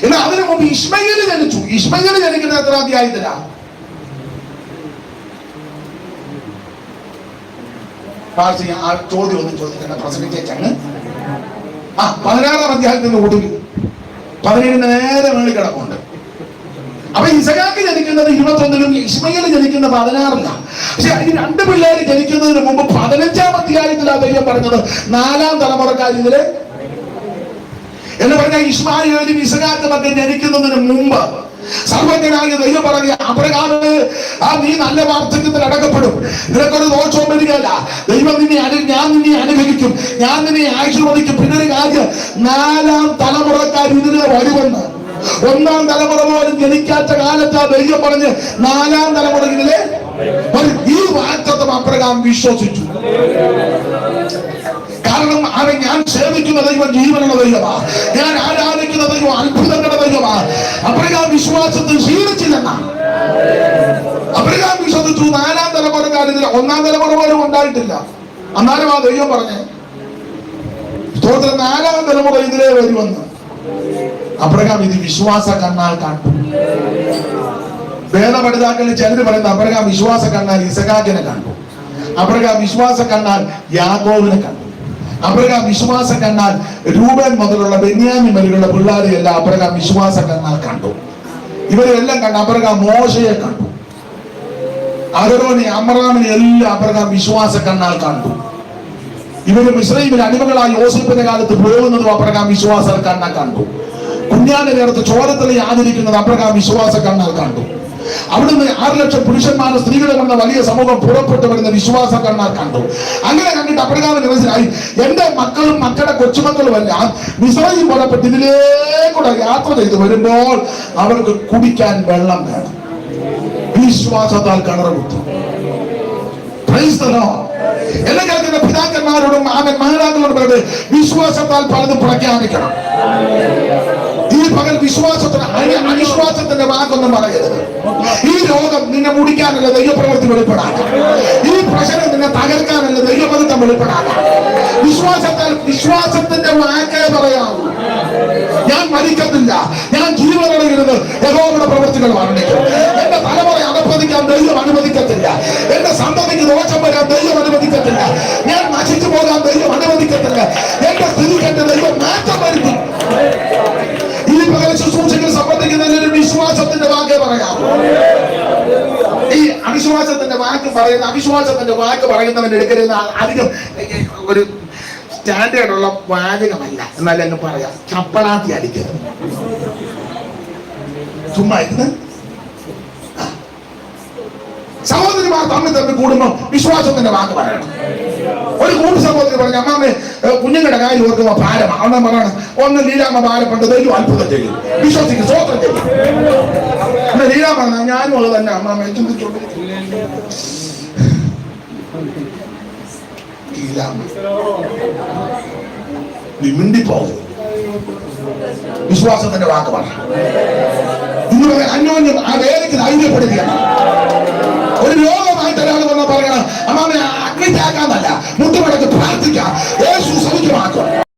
എന്നാൽ അതിനു മുമ്പ് ഇശ്മയേൽ ജനിച്ചു. ഇശ്മയേൽ ജനിക്കുന്നത് എത്ര അധ്യായത്തിലാ? ചോദ്യം ഒന്നും ചോദിക്കണ്ട, പ്രസംഗിച്ചങ്ങ്. 16-ാം അധ്യായത്തിന്റെ ഒടുവിൽ 17 നേരെ മേളിൽ കിടപ്പുണ്ട്. അപ്പൊ ഇസഹാക്ക് ജനിക്കുന്നത് 21-ലും ഇശ്മയേൽ ജനിക്കുന്നത് 16-ലാണ്. പക്ഷെ ഈ 2 പിള്ളേര് ജനിക്കുന്നതിന് മുമ്പ് 15-ാം അധ്യായത്തിലാണ് ദൈവം പറഞ്ഞത് 4-ാം തലമുറക്കാർ ഇതില് എന്ന് പറഞ്ഞാൽ ഇശ്മായേലും ഇസഹാക്കും ഒക്കെ ജനിക്കുന്നതിന് മുമ്പ് സർവജ്ഞനായ ദൈവം പറയുക, അബ്രഹാമേ നീ നല്ല വാർദ്ധക്യത്തിൽ അടക്കപ്പെടും, നിനക്കൊരു ദോഷവും വരികയില്ല, ദൈവം ഞാൻ നിന്നെ അനുഗ്രഹിക്കും, ഞാൻ നിന്നെ ആശീർവദിക്കും. പിന്നെ ഒരു കാര്യം, 4-ാം തലമുറക്കാർ ഇതിനെ വരുമെന്ന്. 1-ാം തലമുറ പോലും ജനിക്കാത്ത കാലത്ത് ദൈവം പറഞ്ഞ് 4-ാം തലമുറ ഇതിലെ ഈ വാഗ്ദത്തം അബ്രഹാം വിശ്വസിച്ചു. കാരണം അവൻ ഞാൻ സേവിക്കുന്ന ദൈവം ജീവനുള്ള ദൈവമാ, ഞാൻ ആരാധിക്കുന്ന ദൈവം അത്ഭുതങ്ങളുടെ ദൈവമാ. അബ്രഹാം വിശ്വാസത്തിൽ ക്ഷീണിച്ചില്ലെന്ന. അബ്രഹാം വിശ്വസിച്ചു. 4-ാം തലമുറക്കാരിൽ 1-ാം തലമുറ പോലും ഉണ്ടായിട്ടില്ല. എന്നാലും ആ ദൈവം പറഞ്ഞ് സ്തോത്രം 4-ാം തലമുറ ഇതിലേ വരുമെന്ന്. അബ്രഹാം ഇത് വിശ്വാസ കണ്ണാൽ കണ്ടു. വേദപഠിതാക്കളിൽ ചിലർ പറയുന്നത് അബ്രഹാം വിശ്വാസ കണ്ണാൽ ഇസഹാക്കിനെ കണ്ടു, അബ്രഹാം വിശ്വാസ കണ്ണാൽ യാക്കോബിനെ കണ്ടു, അബ്രഹാം വിശ്വാസ കണ്ണാൽ രൂബേൻ മുതലുള്ള ബെന്യാമിൻ വരെയുള്ള പിള്ളേരെ എല്ലാം അബ്രഹാം വിശ്വാസ കണ്ണാൽ കണ്ടു. ഇവരെല്ലാം കണ്ടു. അബ്രഹാം മോശയെ കണ്ടു, അഹരോനെ അമ്രാമിനെ എല്ലാം അബ്രഹാം വിശ്വാസ കണ്ണാൽ കണ്ടു. ഇവര് മിസ്രയീമിൽ അടിമകളായി യോസേഫിന്റെ കാലത്ത് പോകുന്നതും അബ്രഹാം വിശ്വാസ കണ്ണാൽ കണ്ടു. കുഞ്ഞാന്റെ നേരത്ത് ചോരത്തിൽ ആചരിക്കുന്നത് അബ്രഹാം വിശ്വാസ കണ്ണാൽ കണ്ടു. അവിടുന്ന് 6 ലക്ഷം പുരുഷന്മാരും സ്ത്രീകളും എന്ന വലിയ സമൂഹം പുറപ്പെട്ടു വരുന്ന വിശ്വാസ കണ്ണാൽ കണ്ടു. അങ്ങനെ കണ്ടിട്ട് അബ്രഹാമിന് മനസ്സിലായി, എന്റെ മക്കളും മക്കളുടെ കൊച്ചുമക്കളും എല്ലാം മിസ്രയീം പുറപ്പെട്ട് ഇതിലേക്കൂടെ യാത്ര ചെയ്ത് വരുമ്പോൾ അവർക്ക് കുടിക്കാൻ വെള്ളം വേണം. വിശ്വാസത്താൽ കിണർ കുത്തി. എല്ലാം കേൾക്കുന്ന പിതാക്കന്മാരോടും മാതാക്കളോടും പറഞ്ഞത് വിശ്വാസത്താൽ പലതും പ്രഖ്യാപിക്കണം. ഈ പകൽ വിശ്വാസത്തിന് അവിശ്വാസത്തിന്റെ വാക്കൊന്നും പറയരുത്. ഈ രോഗം നിന്നെ മുടിക്കാനല്ല ദൈവപ്രവൃത്തി വെളിപ്പെടാതെ, ഈ പ്രശ്നം നിന്നെ തകർക്കാനല്ല ദൈവബന്ധം വെളിപ്പെടാതെ, വിശ്വാസത്തിന്റെ വാക്കേ പറയാവൂ. ഞാൻ മരിക്കത്തില്ല, ഞാൻ ജീവനോടെയിരുന്ന് യഹോവയുടെ പ്രവൃത്തികൾ വർണ്ണിക്കും. എന്റെ തലമുറ അധപ്പതിക്കാൻ ദൈവം അനുവദിക്കത്തില്ല. എന്റെ സന്തതിക്ക് ദോഷം വരാൻ ദൈവം അനുവദിക്കത്തില്ല. ഞാൻ നശിച്ചു പോകാൻ ദൈവം അനുവദിക്കത്തില്ല. എന്റെ സ്ഥിതിക്ക് എന്റെ ദൈവം മാറ്റം വരുത്തും. ഈ പകരം ശുശ്രൂഷകൾ സംബന്ധിക്കുന്നതിന് വിശ്വാസത്തിന്റെ വാക്കേ പറയാം. ഈ അവിശ്വാസത്തിന്റെ വാക്ക് പറയുന്നവന്റെ എടുക്കരുന്ന അധികം ഒരു സ്റ്റാൻഡേർഡുള്ള വാചകമല്ല. എന്നാലും അങ്ങ് പറയാം, ചപ്പളാത്തി അടിക്കരുത്. ചുമ്മാ ഇരുന്ന് സഹോദരിമാർ തമ്മിൽ കൂടുമ്പോൾ വിശ്വാസത്തിന്റെ വാക്ക് പറയണം. ഒരു കൂട്ടു സഹോദരി പറഞ്ഞു, അമ്മാമ്മ കുഞ്ഞുങ്ങളുടെ കാര്യം ഓർക്കുമ്പോ ഭാരമാണ്. അമ്മ പറയണം, ഒന്ന് ലീലാമ്മ ഭാരപ്പെട്ട് ദൈവം അത്ഭുതം ചെയ്യും, വിശ്വസിക്കും, സ്വോത്രം ചെയ്യും. പിന്നെ ലീലാമ്മ ഞാനും അത് തന്നെ അമ്മാമ്മ ചിന്തിച്ചോണ്ടിരിക്കും. മിണ്ടിപ്പോകും. വിശ്വാസത്തിന്റെ വാക്ക് പറ. ഇന്ന് അന്യോന്യം ആ വേദനയ്ക്ക് ധൈര്യപ്പെടുത്തിയാണ്. ഒരു രോഗമായിട്ട് ഒരാൾ വന്നാൽ പറയണം, അമ്മാമ അഗ്നിറ്റാക്കാന്നല്ല, മുട്ടുമടക്കി